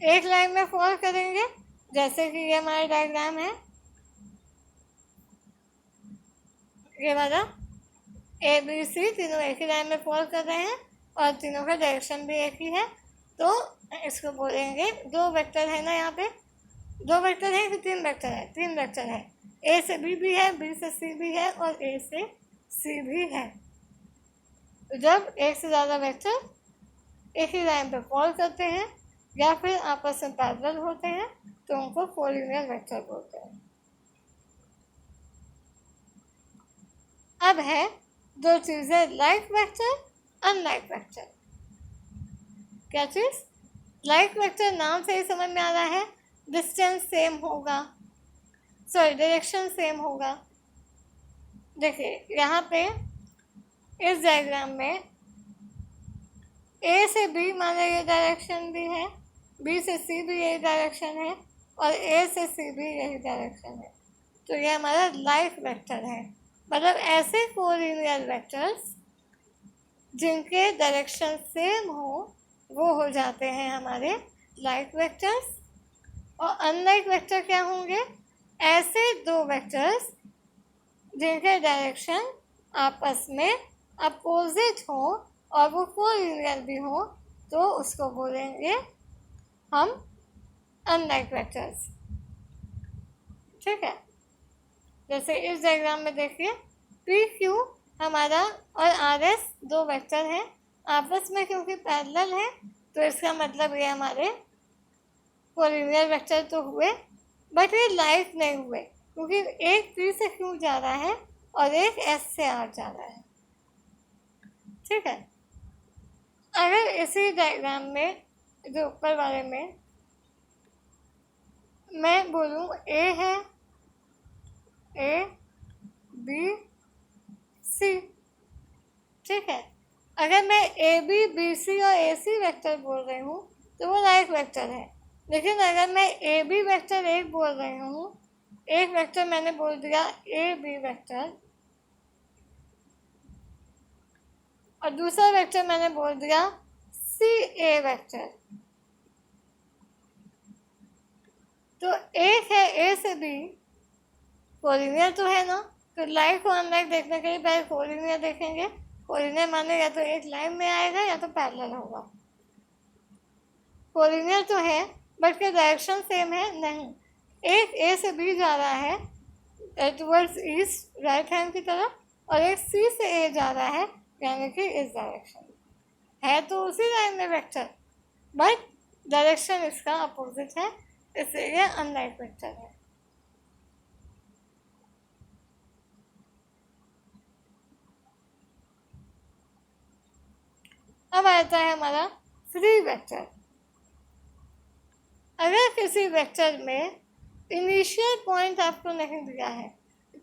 एक लाइन में फॉल करेंगे, जैसे कि ये हमारा डायग्राम है, ये वाला ए बी सी तीनों एक ही लाइन में फॉल कर रहे हैं और तीनों का डायरेक्शन भी एक ही है, तो इसको बोलेंगे, दो वेक्टर है ना, यहाँ पे दो वेक्टर है कि तीन वेक्टर है, तीन वेक्टर है, ए से बी भी है, बी से सी भी है और ए से सी भी है। तो जब एक से ज़्यादा वेक्टर एक ही लाइन पे फॉल करते हैं या फिर आपस में पैरेलल होते हैं तो उनको कोलिनियर वेक्टर बोलते हैं। अब है दो चीज़ें, लाइक वेक्टर, अनलाइक वेक्टर। क्या चीज़? लाइक वेक्टर नाम से ही समझ में आ रहा है, डिस्टेंस सेम होगा, सॉरी डायरेक्शन सेम होगा। देखिए यहाँ पे इस डायग्राम में ए से बी माने ये डायरेक्शन भी है, बी से सी भी यही डायरेक्शन है और ए से सी भी यही डायरेक्शन है, तो ये हमारा लाइक वेक्टर है। मतलब ऐसे कोलिनियर वेक्टर्स जिनके डायरेक्शन सेम हो वो हो जाते हैं हमारे लाइक वेक्टर्स। और अनलाइक वेक्टर क्या होंगे? ऐसे दो वेक्टर्स जिनके डायरेक्शन आपस में अपोजिट हो और वो कोलिनियर भी हो, तो उसको बोलेंगे हम अनलाइक वेक्टर्स। ठीक है, जैसे इस डायग्राम में देखिए पी क्यू हमारा और आर एस दो वेक्टर हैं, आपस में क्योंकि पैरेलल है तो इसका मतलब ये हमारे कोलिनियर वेक्टर तो हुए, बट ये लाइक नहीं हुए क्योंकि एक पी से क्यू जा रहा है और एक एस से आर जा रहा है। ठीक है, अगर इसी डायग्राम में जो ऊपर वाले में मैं बोलूँ ए है, ए बी सी, ठीक है, अगर मैं ए बी बी सी और ए सी वेक्टर बोल रही हूँ तो वो लाइक वेक्टर है। लेकिन अगर मैं ए बी वेक्टर एक बोल रही हूँ, एक वेक्टर मैंने बोल दिया ए बी वेक्टर और दूसरा वेक्टर मैंने बोल दिया सी ए वेक्टर, तो एक है ए से बी, कोलिनियर तो है ना, तो लाइक और अनलाइक देखने के लिए पहले कोलिनियर देखेंगे। कोलिनियर माने या तो एक लाइन में आएगा या तो पैरेलल होगा। कोलिनियर तो है बट के डायरेक्शन सेम है नहीं, एक ए से बी जा रहा है टुवर्ड्स ईस्ट राइट हैंड की तरफ और एक सी से ए जा रहा है यानी कि इस डायरेक्शन है, तो उसी लाइन में वेक्टर बट डायरेक्शन इसका अपोजिट है, इसलिए अनलाइक वेक्टर है। अब आता है हमारा फ्री वेक्टर। अगर किसी वेक्टर में इनिशियल पॉइंट आपको नहीं दिया है,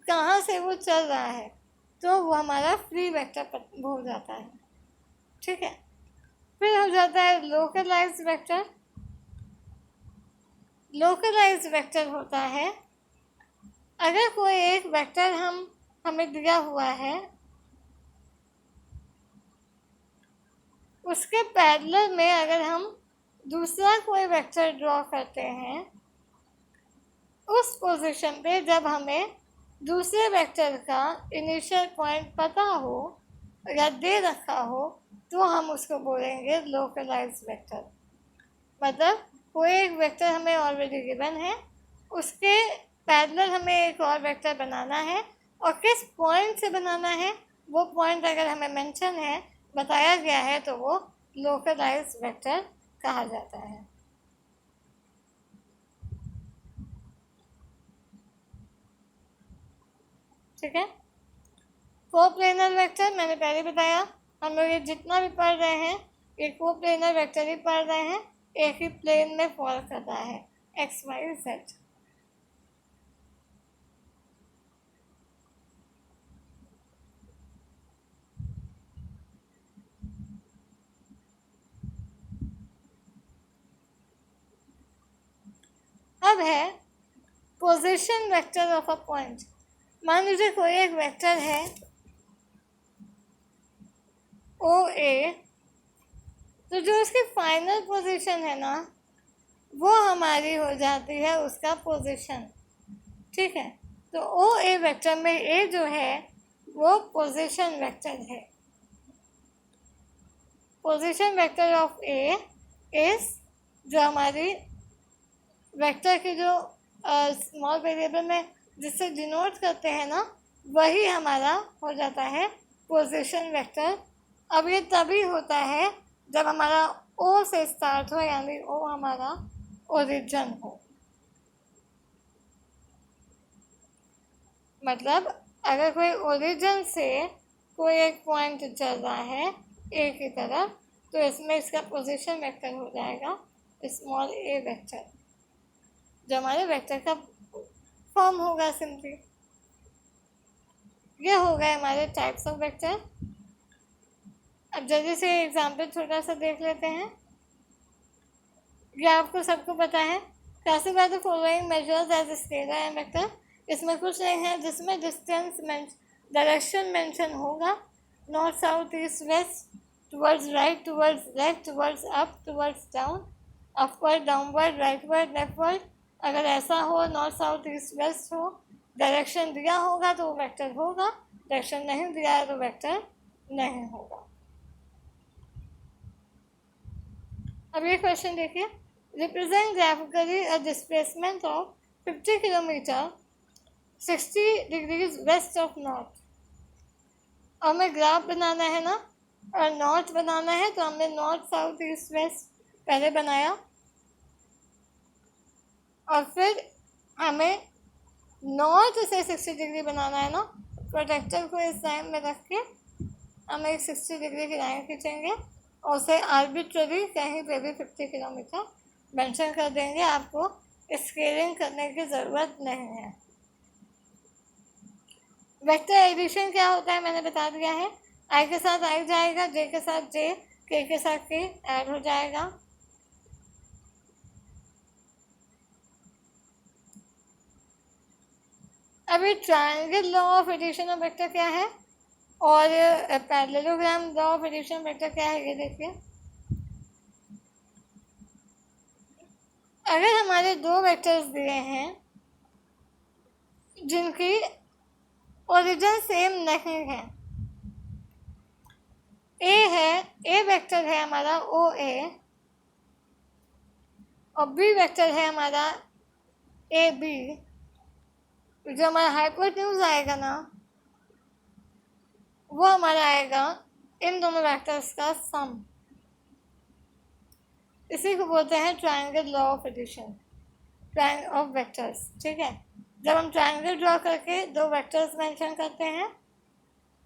कहाँ से वो चल रहा है, तो वो हमारा फ्री वेक्टर हो जाता है। ठीक है, फिर हो जाता है लोकलाइज्ड वेक्टर। लोकलाइज्ड वेक्टर होता है अगर कोई एक वेक्टर हमें दिया हुआ है, उसके पैरेलल में अगर हम दूसरा कोई वेक्टर ड्रॉ करते हैं, उस पोजीशन पे जब हमें दूसरे वेक्टर का इनिशियल पॉइंट पता हो या दे रखा हो तो हम उसको बोलेंगे लोकलाइज्ड वेक्टर। मतलब कोई एक वेक्टर हमें ऑलरेडी गिवन है, उसके पैरेलल हमें एक और वेक्टर बनाना है और किस पॉइंट से बनाना है वो पॉइंट अगर हमें मेंशन है, बताया गया है, तो वो लोकलाइज्ड वेक्टर कहा जाता है। ठीक है, कोप्लेनर वेक्टर मैंने पहले बताया हम लोग ये जितना भी पढ़ रहे हैं ये कोप्लेनर वेक्टर ही पढ़ रहे हैं, एक ही प्लेन में फॉल कर रहा है, एक्स वाई जेड। अब है position vector of a point. मान लीजिए कोई एक वेक्टर है ओ ए, तो जो उसकी फाइनल पोजीशन है ना वो हमारी हो जाती है उसका पोजीशन। ठीक है, तो ओ ए वेक्टर में ए जो है वो पोजीशन वेक्टर है। Position vector of A is, जो हमारी वेक्टर की जो स्मॉल वेरिएबल में जिससे डिनोट करते हैं ना, वही हमारा हो जाता है पोजीशन वेक्टर। अब ये तभी होता है जब हमारा ओ से स्टार्ट हो, यानी ओ हमारा ओरिजिन हो। मतलब अगर कोई ओरिजिन से कोई एक पॉइंट चल रहा है ए की तरफ, तो इसमें इसका पोजीशन वेक्टर हो जाएगा स्मॉल ए वेक्टर, जो हमारे वेक्टर का फॉर्म होगा सिंपली। ये हो गए हमारे टाइप्स ऑफ वेक्टर। अब जल्दी से एग्जाम्पल छोटा सा देख लेते हैं। ये आपको सबको पता है, classify the following measures as scalar and vector. इसमें कुछ नहीं है जिसमें डिस्टेंस डायरेक्शन मेंशन होगा, north south east west, towards right towards left, towards up towards down, upward downward rightward leftward. अगर ऐसा हो, नॉर्थ साउथ ईस्ट वेस्ट हो, डायरेक्शन दिया होगा तो वो वेक्टर होगा, डायरेक्शन नहीं दिया है तो वेक्टर नहीं होगा। अब ये क्वेश्चन देखिए, represent graphically a displacement of 50 kilometre 60 degrees west of north. और हमें ग्राफ बनाना है ना, और नॉर्थ बनाना है, तो हमने नॉर्थ साउथ ईस्ट वेस्ट पहले बनाया, और फिर हमें नॉर्थ से 60 डिग्री बनाना है ना। प्रोटेक्टर को इस लाइन में रख के हम एक 60 डिग्री की लाइन खींचेंगे और उसे आर्बिट्ररी कहीं पे भी 50 किलोमीटर मेंशन कर देंगे। आपको स्केलिंग करने की ज़रूरत नहीं है। वेक्टर एडिशन क्या होता है मैंने बता दिया है। आई के साथ आई जाएगा, जे के साथ जे, के साथ के ऐड हो जाएगा। अभी triangle law of addition of vector क्या है और parallelogram law of addition vector क्या है, ये देखिए। अगर हमारे दो वेक्टर्स दिए हैं जिनकी ओरिजिन सेम नहीं है, ए है, ए वेक्टर है हमारा ओ ए, और बी वेक्टर है हमारा ए बी, जो हमारा हाइपोटेन्यूज आएगा ना वो हमारा आएगा इन दोनों वेक्टर्स का सम। इसी को बोलते हैं triangle law of addition of vectors. ठीक है, जब हम ट्रायंगल ड्रॉ करके दो वेक्टर्स मेंशन करते हैं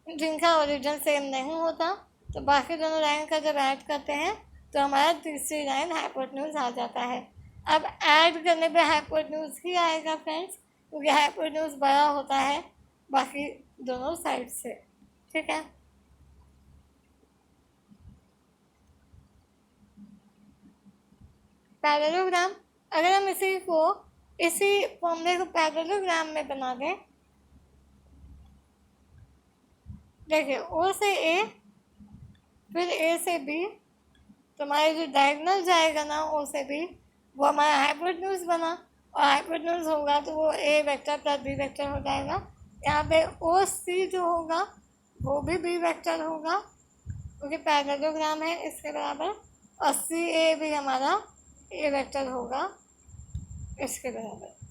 जिनका ओरिजिन सेम नहीं होता, तो बाकी दोनों लाइन का जब ऐड करते हैं तो हमारा तीसरी लाइन हाइपोटेन्यूज आ जाता है। अब ऐड करने पे हाइपोटेन्यूज ही आएगा फ्रेंड्स, क्योंकि हाइपोटेन्यूज बड़ा होता है बाकी दोनों साइड से। ठीक है, पैरेललोग्राम, अगर हम इसी फॉर्मूले को पैरेललोग्राम में बना दें, देखिए ओ से ए फिर ए से बी, तो हमारे जो डायगोनल जाएगा ना ओ से बी वो हमारा हाइपोटेन्यूज बना, और हाइपोटेन्यूज होगा तो वो ए वेक्टर प्लस बी वेक्टर हो जाएगा। यहाँ पे ओ सी जो होगा वो भी बी वेक्टर होगा क्योंकि पैरेललोग्राम है इसके बराबर, और सी ए भी हमारा ए वेक्टर होगा इसके बराबर।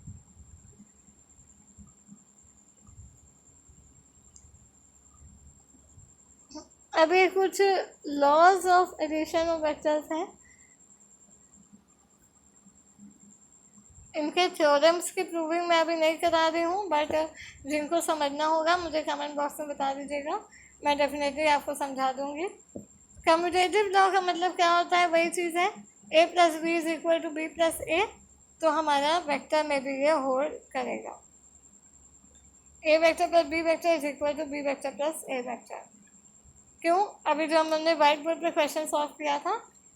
अभी कुछ laws of addition of vectors हैं, इनके थ्योरम्स की प्रूविंग मैं अभी नहीं करा रही हूँ, बट जिनको समझना होगा मुझे कमेंट बॉक्स में बता दीजिएगा। मैं डेफिनेटली आपको समझा दूंगी। कम्यूटेटिव लॉ का मतलब क्या होता है, वही चीज़ है a plus B is equal to B plus A, तो हमारा वेक्टर में भी ये होल्ड करेगा। A vector plus B vector is equal to B vector plus A vector. क्यों? अभी जो हमने व्हाइट बोर्ड पे क्वेश्चन सॉल्व किया था,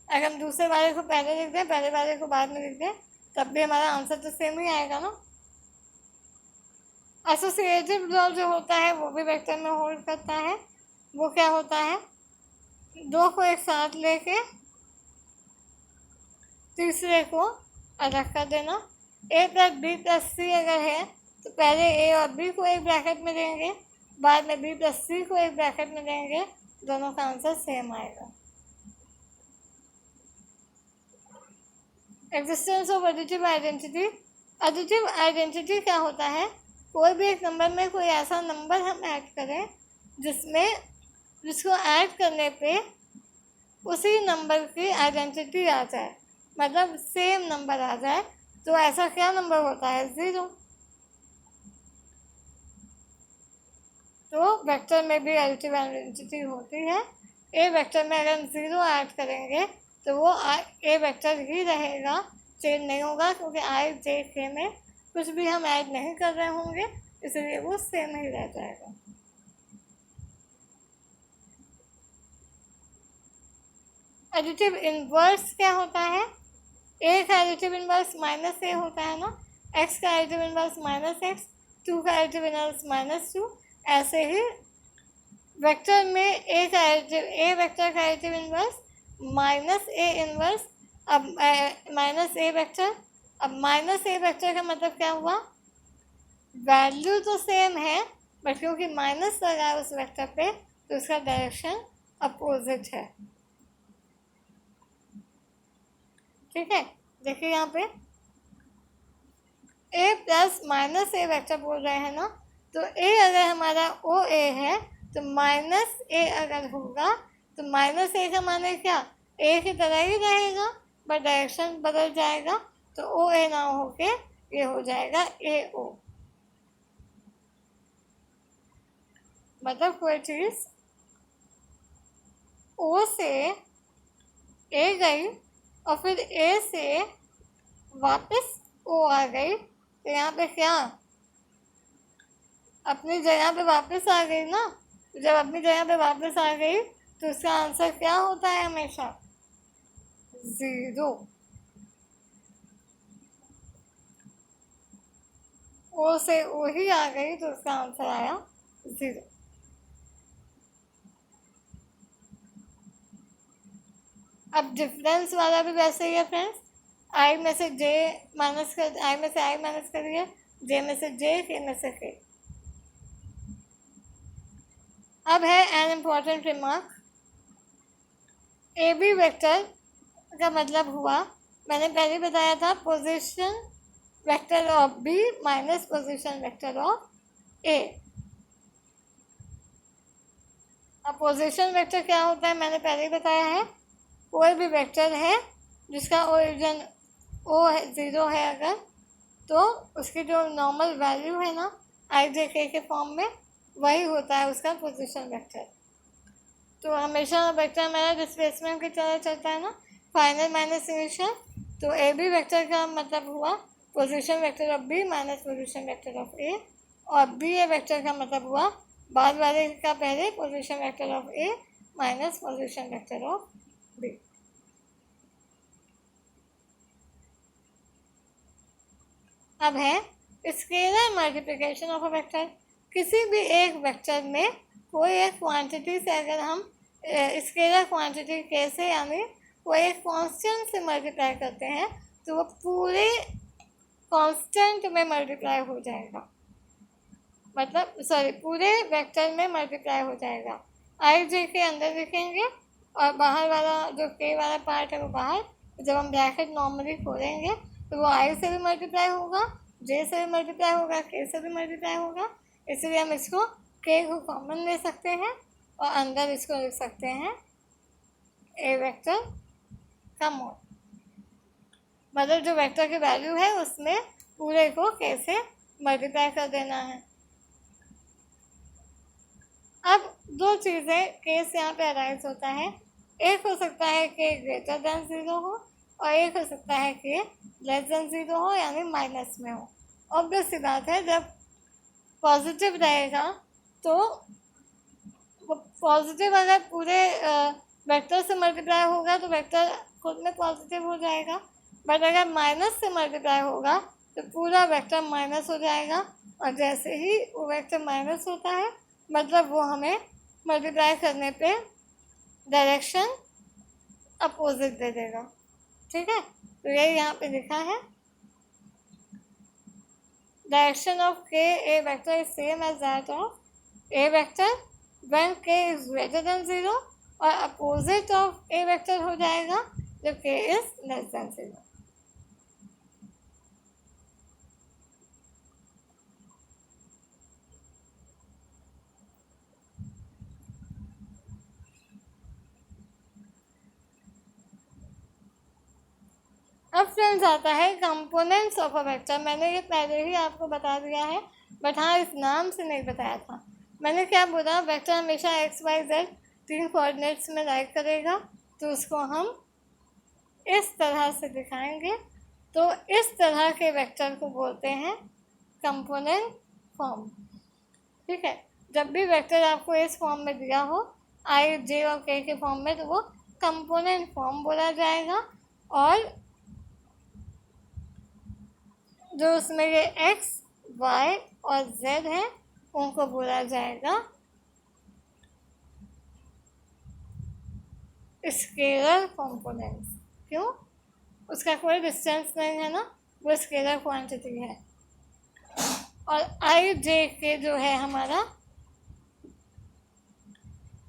अगर हम दूसरे वाले को पहले लिख दें, पहले वाले को बाद में लिख दें, तब भी हमारा आंसर तो सेम ही आएगा ना। एसोसिएटिव लॉ जो होता है वो भी वेक्टर में होल्ड करता है। वो क्या होता है, दो को एक साथ लेके तीसरे को अलग कर देना। ए प्लस बी प्लस सी अगर है तो पहले ए और बी को एक ब्रैकेट में देंगे, बाद में बी प्लस सी को एक ब्रैकेट में देंगे, दोनों का आंसर सेम आएगा। Existence of additive identity. Additive identity क्या होता है, कोई भी एक नंबर में कोई ऐसा नंबर हम ऐड करें जिसको ऐड करने पे उसी नंबर की आइडेंटिटी आ जाए, मतलब सेम नंबर आ जाए, तो ऐसा क्या नंबर होता है, ज़ीरो। तो वेक्टर में भी एडिटिव आइडेंटिटी होती है। ए वेक्टर में अगर हम ज़ीरो ऐड करेंगे तो वो ए वेक्टर ही रहेगा, चेंज नहीं होगा, क्योंकि आई जे के में कुछ भी हम ऐड नहीं कर रहे होंगे, इसलिए वो सेम ही रह जाएगा। एडिटिव इनवर्स क्या होता है, ए का एडिटिव इनवर्स माइनस ए होता है ना, एक्स का additive inverse minus X, two का एडिटिव इनवर्स माइनस टू, ऐसे ही वेक्टर में ए वेक्टर का additive inverse minus A inverse, अब माइनस ए वेक्टर, अब माइनस ए वेक्टर का मतलब क्या हुआ, वैल्यू तो सेम है बट क्योंकि माइनस लगा है उस वेक्टर पे तो उसका डायरेक्शन अपोजिट है। ठीक है, देखिए यहाँ पे ए प्लस माइनस ए वेक्टर बोल रहे हैं ना, तो ए अगर हमारा ओ ए है तो माइनस ए अगर होगा तो माइनस ए का माने क्या, ए की तरह ही रहेगा बट डायरेक्शन बदल जाएगा, तो ओ ए ना होके ये हो जाएगा ए ओ। मतलब कोई चीज़ ओ से ए गई और फिर ए से वापस ओ आ गई, तो यहाँ पे क्या अपनी जगह पे वापस आ गई ना, तो जब अपनी जगह पे वापस आ गई तो उसका आंसर क्या होता है, हमेशा ज़ीरो। ओ से ओ ही आ गई तो उसका आंसर आया ज़ीरो। अब डिफरेंस वाला भी वैसे ही है फ्रेंड्स, आई में से जे माइनस कर, आई में से आई माइनस करिए, जे में से जे, के में से के। अब है an important remark, A B vector का मतलब हुआ, मैंने पहले बताया था, position vector of B minus position vector of A. अब पोजीशन वेक्टर क्या होता है मैंने पहले ही बताया है, कोई भी वेक्टर है जिसका ओरिजिन ओ है, ज़ीरो है अगर, तो उसकी जो नॉर्मल वैल्यू है ना आई जे के फॉर्म में, वही होता है उसका पोजीशन वेक्टर। तो हमेशा वेक्टर हमारा डिस्प्लेसमेंट की तरह चलता है ना, फाइनल माइनस इनिशियल, तो ए बी वेक्टर का मतलब हुआ position vector of B minus position vector of A, और बी ए वेक्टर का मतलब हुआ बाद वाले का पहले position vector of A minus position vector of B. अब है scalar multiplication of a vector, किसी भी एक वेक्टर में कोई एक क्वांटिटी से अगर हम स्केलर क्वांटिटी कैसे, यानी कोई एक कांस्टेंट से मल्टीप्लाई करते हैं तो वो पूरे कांस्टेंट में मल्टीप्लाई हो जाएगा, मतलब सॉरी पूरे वेक्टर में मल्टीप्लाई हो जाएगा। आई जे के अंदर लिखेंगे और बाहर वाला जो के वाला पार्ट है वो बाहर, जब हम ब्रैकेट नॉर्मली खोलेंगे तो वो आई से भी मल्टीप्लाई होगा, जे से भी मल्टीप्लाई होगा, के से भी मल्टीप्लाई होगा, इसलिए हम इसको के को कॉमन ले सकते हैं और अंदर इसको लिख सकते हैं ए वेक्टर का मोड, मतलब जो वेक्टर की वैल्यू है उसमें पूरे को के से मल्टीप्लाई कर देना है। अब दो चीज़ें केस यहाँ पे अराइज होता है, एक हो सकता है कि ग्रेटर देन ज़ीरो हो और एक हो सकता है कि लेस देन ज़ीरो हो, यानी माइनस में हो। ऑब्वियस सी बात है, जब पॉजिटिव रहेगा तो पॉजिटिव अगर पूरे वेक्टर से मल्टीप्लाई होगा तो वेक्टर खुद में पॉजिटिव हो जाएगा, बट अगर माइनस से मल्टीप्लाई होगा तो पूरा वेक्टर माइनस हो जाएगा, और जैसे ही वो वेक्टर माइनस होता है मतलब वो हमें मल्टीप्लाई करने पे डायरेक्शन अपोजिट दे देगा। ठीक है, तो यही यहाँ पे लिखा है, direction of K A vector is same as that of A vector when K is greater than zero, और अपोजिट ऑफ ए वेक्टर हो जाएगा जब K is less than zero. अब फ्रेंड्स आता है कंपोनेंट्स ऑफ अ वेक्टर। मैंने ये पहले ही आपको बता दिया है, बट हाँ इस नाम से नहीं बताया था। मैंने क्या बोला, वेक्टर हमेशा एक्स वाई जेड 3 कोऑर्डिनेट्स में राइट करेगा, तो उसको हम इस तरह से दिखाएंगे। तो इस तरह के वेक्टर को बोलते हैं कंपोनेंट फॉर्म। ठीक है, जब भी वेक्टर आपको इस फॉर्म में दिया हो, आई जे और के फॉर्म में, तो वो कंपोनेंट फॉर्म बोला जाएगा। और जो उसमें ये एक्स वाई और जेड है उनको बोला जाएगा स्केलर कंपोनेंट्स। क्यों? उसका कोई डिस्टेंस नहीं है ना, वो स्केलर क्वांटिटी है। और आई जे के जो है हमारा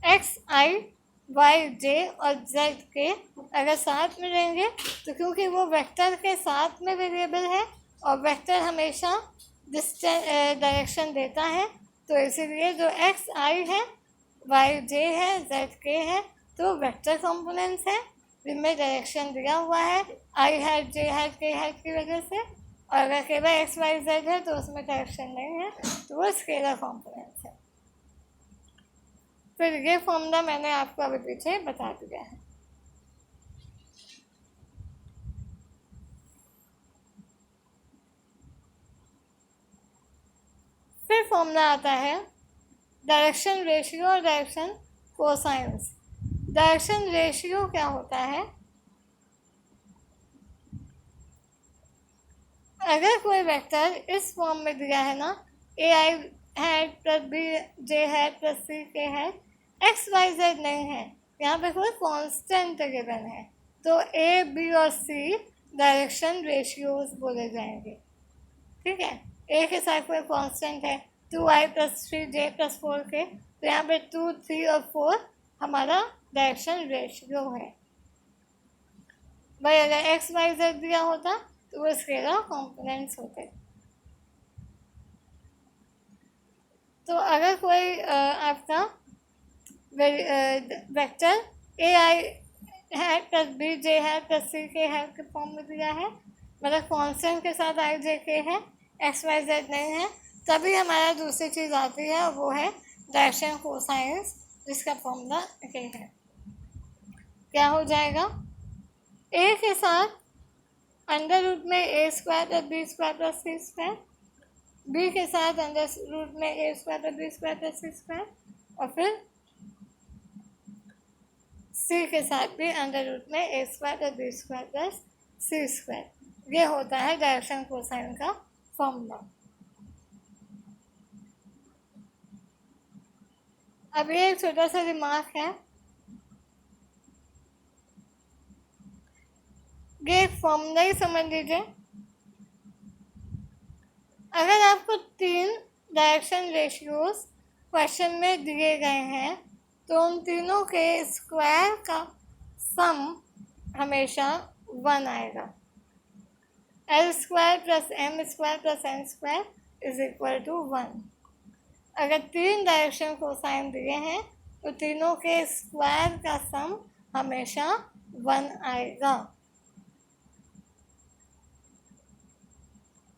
एक्स आई वाई जे और जेड के अगर साथ में रहेंगे, तो क्योंकि वो वेक्टर के साथ में वेरिएबल है और वेक्टर हमेशा डायरेक्शन देता है, तो इसीलिए जो एक्स आई है, वाई जे है, जेड के है, तो वेक्टर कंपोनेंट्स है जिनमें डायरेक्शन दिया हुआ है आई हैड जे हैड के हैड की वजह से। और अगर केवल एक्स वाई जेड है तो उसमें डायरेक्शन नहीं है, तो वो स्केलर कंपोनेंट्स है। फिर ये फॉर्मूला मैंने आपको अभी पीछे बता दिया है। फिर फॉर्मूला आता है डायरेक्शन रेशियो और डायरेक्शन कोसाइंस। डायरेक्शन रेशियो क्या होता है, अगर कोई वेक्टर इस फॉर्म में दिया है ना, A I hat plus B J hat plus C K hat, x Y Z नहीं है, यहाँ पे कोई कांस्टेंट गिवन है, तो ए बी और सी डायरेक्शन रेशियोज बोले जाएंगे। ठीक है, ए के साथ कोई कांस्टेंट है 2i plus 3j plus 4k, तो यहाँ पे 2, 3 और 4 हमारा डायरेक्शन रेशियो है। भाई अगर एक्स वाई जेड दिया होता तो वो स्केलर कंपोनेंट्स होते। तो अगर कोई आपका वेक्टर ए आई है प्लस बी जे है प्लस सी के है के फॉर्म में दिया है, मतलब कांस्टेंट के साथ आई जे के है, एक्स वाई जेड नहीं है, तभी हमारा दूसरी चीज़ आती है, वो है डायरेक्शन कोसाइंस, जिसका फॉर्मूला ये है। क्या हो जाएगा, ए के साथ अंडर रूट में A square plus B square plus C square, B के साथ अंडर रूट में A square plus B square plus C square, और फिर सी के साथ भी अंडर रूट में A square plus B square plus C square. ये होता है डायरेक्शन कोसाइन का फॉर्मूला। अब ये एक छोटा सा रिमार्क है, ये फॉर्मूला ही समझ लीजिए। अगर आपको 3 डायरेक्शन रेशियोज क्वेश्चन में दिए गए हैं, तो उन तीनों के स्क्वायर का सम हमेशा 1 आएगा। L square plus M square plus N square is equal to 1। अगर 3 डायरेक्शन कोसाइन दिए हैं तो तीनों के स्क्वायर का सम हमेशा 1 आएगा।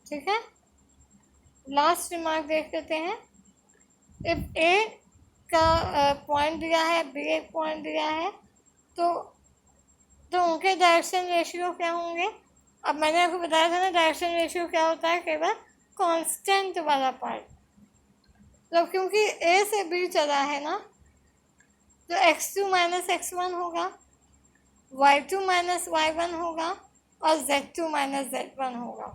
ठीक है, लास्ट रिमार्क देख लेते हैं। इफ ए का पॉइंट दिया है, बी एक पॉइंट दिया है, तो उनके डायरेक्शन रेशियो क्या होंगे। अब मैंने आपको बताया था ना डायरेक्शन रेशियो क्या होता है, केवल कांस्टेंट वाला पार्ट। तो क्योंकि ए से बी चला है ना, तो x2 माइनस x1 होगा, y2 माइनस y1 होगा और z2 माइनस z1 होगा।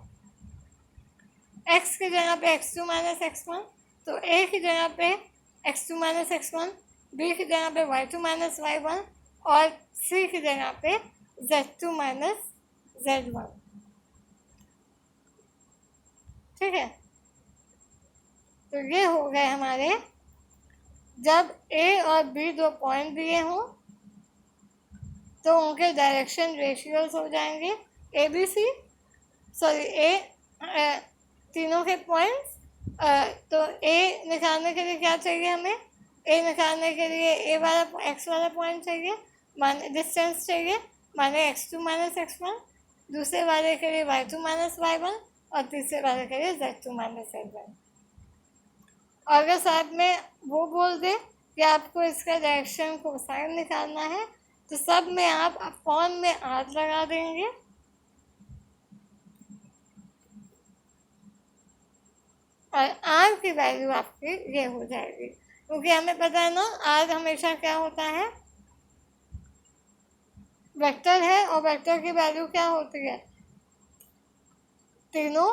x की जगह पे x2 माइनस x1, तो a की जगह पे x2 माइनस x1, b की जगह पे y2 माइनस y1 और c की जगह पे z2 माइनस z1। ठीक है, तो ये हो गए हमारे, जब a और b दो पॉइंट दिए हों तो उनके डायरेक्शन रेशियोज हो जाएंगे ए बी सी, सॉरी ए तीनों के पॉइंट्स। तो ए निकालने के लिए क्या चाहिए हमें, ए निकालने के लिए ए वाला एक्स वाला पॉइंट चाहिए, माने डिस्टेंस चाहिए, माने x2 माइनस x1, दूसरे वाले के लिए y2 माइनस y1 और तीसरे वाले के लिए z2 माइनस z1। और अगर साथ में वो बोल दे कि आपको इसका डायरेक्शन कोसाइन निकालना है, तो सब में आप अपॉन में r लगा देंगे और r की वैल्यू आपकी ये हो जाएगी, क्योंकि हमें पता है ना r हमेशा क्या होता है, वेक्टर है, और वेक्टर की वैल्यू क्या होती है, तीनों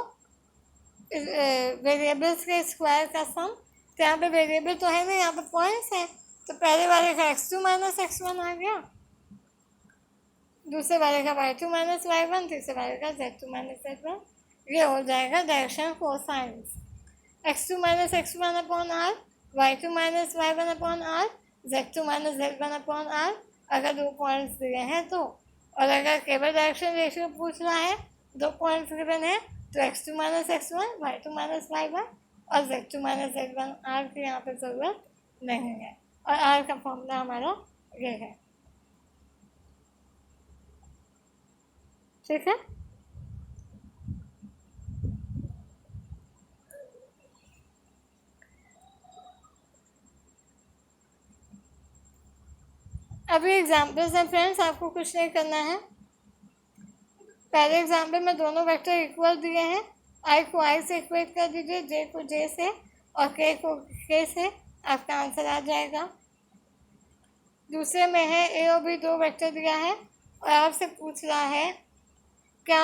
वेरिएबल्स के स्क्वायर का सम। तो यहाँ पे वेरिएबल तो है नहीं, यहाँ पे पॉइंट्स हैं, तो पहले वाले का x2 माइनस x1 आ गया, दूसरे वाले का y2 माइनस y1, तीसरे वाले का z2 माइनस z1। ये हो जाएगा direction cosines, x2 minus x1 upon r, y2 minus y1 upon r, z2 minus z1 upon r, अगर दो पॉइंट्स दिए हैं तो। और अगर केवल डायरेक्शन रेशियो पूछ रहा है, दो पॉइंट्स गिवन है, तो x2 minus x1, y2 minus y1 और z2 माइनस z1, r की यहाँ पे ज़रूरत नहीं है। और r का फॉर्मूला हमारा ये है। ठीक है, अभी एग्जाम्पल्स हैं फ्रेंड्स, आपको कुछ नहीं करना है। पहले एग्जाम्पल में दोनों वेक्टर इक्वल दिए हैं, आई को आई से इक्वेट कर दीजिए, जे को जे से और के को के से, आपका आंसर आ जाएगा। दूसरे में है ए और बी दो वेक्टर दिया है और आपसे पूछ रहा है क्या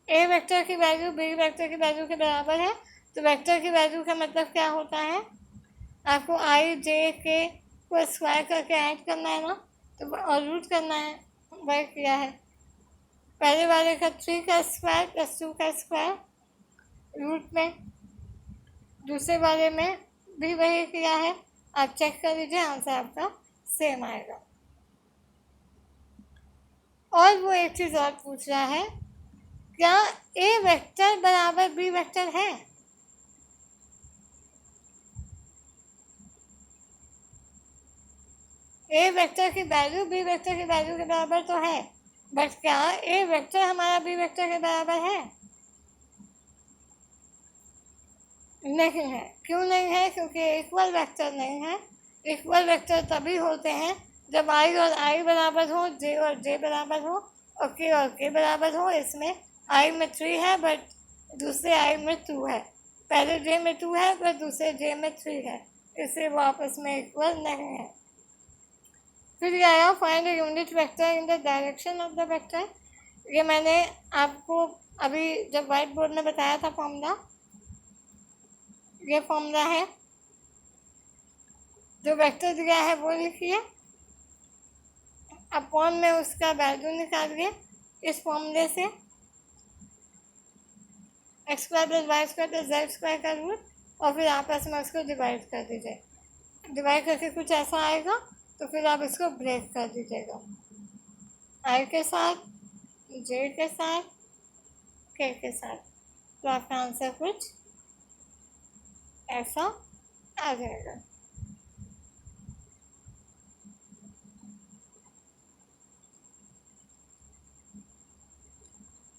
ए वेक्टर की वैल्यू बी वेक्टर की वैल्यू के बराबर है। तो वेक्टर की वैल्यू का मतलब क्या होता है, आपको आई जे के को स्क्वायर करके ऐड करना है ना, तो और रूट करना है, वह किया है। पहले वाले का 3 का स्क्वायर प्लस 2 का स्क्वायर रूट में, दूसरे वाले में भी वही किया है, आप चेक कर लीजिए, आंसर आपका सेम आएगा। और वो एक चीज़ और पूछ रहा है, क्या ए वेक्टर बराबर बी वेक्टर है। ए वेक्टर की वैल्यू बी वेक्टर की वैल्यू के बराबर तो है, बट क्या ए वेक्टर हमारा बी वेक्टर के बराबर है, नहीं है। क्यों नहीं है, क्योंकि इक्वल वेक्टर नहीं है। इक्वल वेक्टर तभी होते हैं जब आई और आई बराबर हो, जे और जे बराबर हो और के बराबर हो। इसमें आई में 3 है बट दूसरे आई में 2 है, पहले जे में 2 है पर दूसरे जे में 3 है, इससे वो आपस में इक्वल नहीं है। फिर ये आया find unit vector in the direction of the vector. ये मैंने आपको अभी जब व्हाइट बोर्ड में बताया था फॉर्मूला, ये फॉर्मूला है, जो वेक्टर दिया है वो लिखिए, अपॉन में उसका वैल्यू निकालिए इस फॉर्मूले से, X square plus Y square plus Z square का रूट, और फिर आपस में उसको डिवाइड कर दीजिए। डिवाइड करके कुछ ऐसा आएगा, तो फिर आप इसको ब्रेक कर दीजिएगा, आई के साथ, जे के साथ, के साथ, तो आपका आंसर कुछ ऐसा आ जाएगा।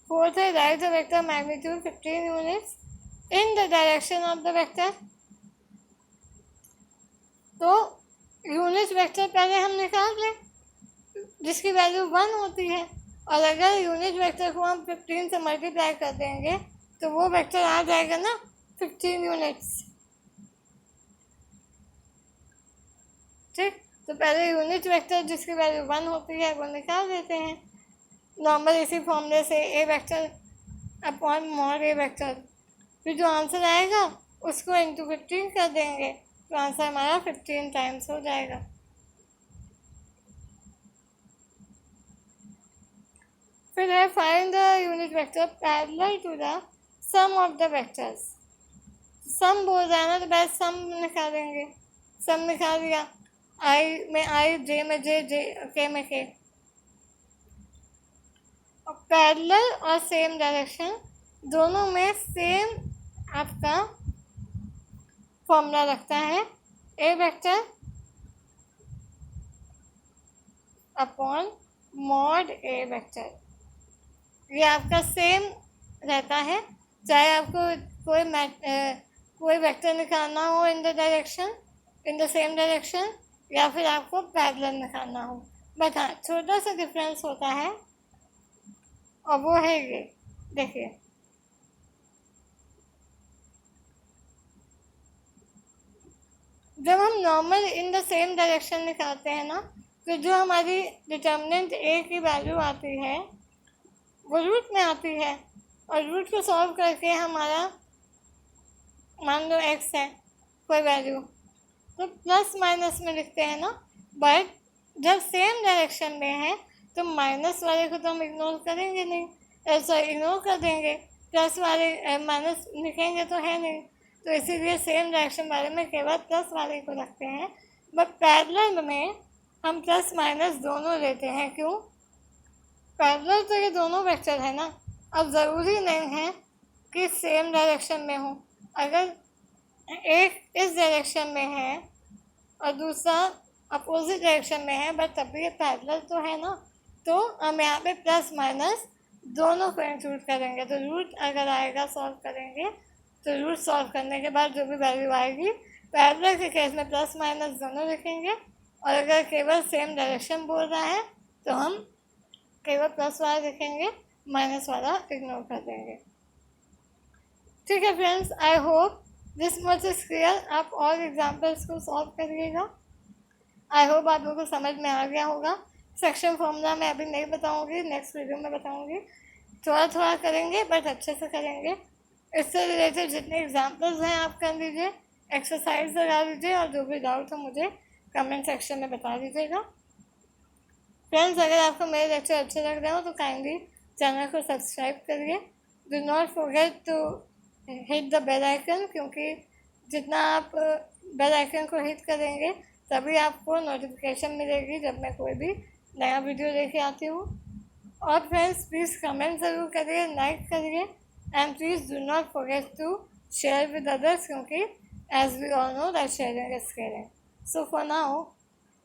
Fourth है, write the vector magnitude 15 units in the direction of the vector. तो यूनिट वेक्टर पहले हम निकाल लें जिसकी वैल्यू 1 होती है, और अगर यूनिट वेक्टर को हम 15 से मल्टीप्लाई कर देंगे तो वो वेक्टर आ जाएगा ना 15 यूनिट्स। ठीक, तो पहले यूनिट वेक्टर जिसकी वैल्यू 1 होती है वो निकाल देते हैं नॉर्मल इसी फॉर्मूले से, ए वेक्टर अपॉन मॉड ए वेक्टर। फिर जो आंसर आएगा उसको इंटू 15 कर देंगे तो आंसर हमारा 15 टाइम्स हो जाएगा। फिर है find the unit vector parallel to the sum of the vectors. Sum बोल रहा है ना तो पहले सम निकालेंगे। सम निकाल दिया, आई में आई, जे में जे, के में के। और पैरेलल और सेम डायरेक्शन दोनों में सेम आपका फॉर्मूला रखता है, A vector upon mod A vector. ये आपका सेम रहता है, चाहे आपको कोई वेक्टर निकालना हो in the direction, in the same direction, या फिर आपको पैरेलल निकालना हो। बट हाँ, छोटा सा डिफरेंस होता है और वो है ये, देखिए जब हम normal in the same direction निकालते हैं ना तो जो हमारी डिटर्मिनेंट ए की वैल्यू आती है वो रूट में आती है, और रूट को सॉल्व करके हमारा मान लो एक्स है कोई वैल्यू तो प्लस माइनस में लिखते हैं ना। बट जब सेम डायरेक्शन में है तो माइनस वाले को तो हम इग्नोर करेंगे नहीं, सॉरी इग्नोर कर देंगे, प्लस वाले माइनस लिखेंगे तो है नहीं, तो इसीलिए सेम डायरेक्शन वाले में केवल प्लस वाले को रखते हैं। बट पैरेलल में हम प्लस माइनस दोनों लेते हैं। क्यों? पैरेलल तो ये दोनों वेक्टर है ना, अब ज़रूरी नहीं है कि सेम डायरेक्शन में हो। अगर एक इस डायरेक्शन में है और दूसरा अपोजिट डायरेक्शन में है बट तब भी ये पैरेलल तो है ना, तो हम यहाँ पे प्लस माइनस दोनों को इंक्लूड करेंगे। तो रूट अगर आएगा सॉल्व करेंगे तो रूट सॉल्व करने के बाद जो भी वैल्यू आएगी पैरेलल के केस में प्लस माइनस दोनों लिखेंगे, और अगर केवल सेम डायरेक्शन बोल रहा है तो हम केवल प्लस वाला लिखेंगे, माइनस वाला इग्नोर कर देंगे। ठीक है friends, I hope this much is clear. आप और एग्जाम्पल्स को सॉल्व करिएगा। आई होप आप लोगों को समझ में आ गया होगा। सेक्शन फॉर्मूला मैं अभी नहीं बताऊंगी, नेक्स्ट वीडियो में बताऊंगी। थोड़ा थोड़ा करेंगे बट अच्छे से करेंगे। इससे रिलेटेड जितने एग्जाम्पल्स हैं आप कर लीजिए, एक्सरसाइज लगा लीजिए, और जो भी डाउट हो मुझे कमेंट सेक्शन में बता दीजिएगा। फ्रेंड्स, अगर आपको मेरे लेक्चर अच्छे लग रहे हो तो काइंडली चैनल को सब्सक्राइब करिए। Do not forget to hit the bell icon, क्योंकि जितना आप बेल आइकन को हिट करेंगे तभी आपको नोटिफिकेशन मिलेगी जब मैं कोई भी नया वीडियो लेके आती हूँ। और फ्रेंड्स प्लीज़ कमेंट ज़रूर करिए, लाइक करिए, and please do not forget to share with others, क्योंकि as we all know that sharing is caring. So for now,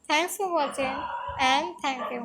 thanks for watching and thank you.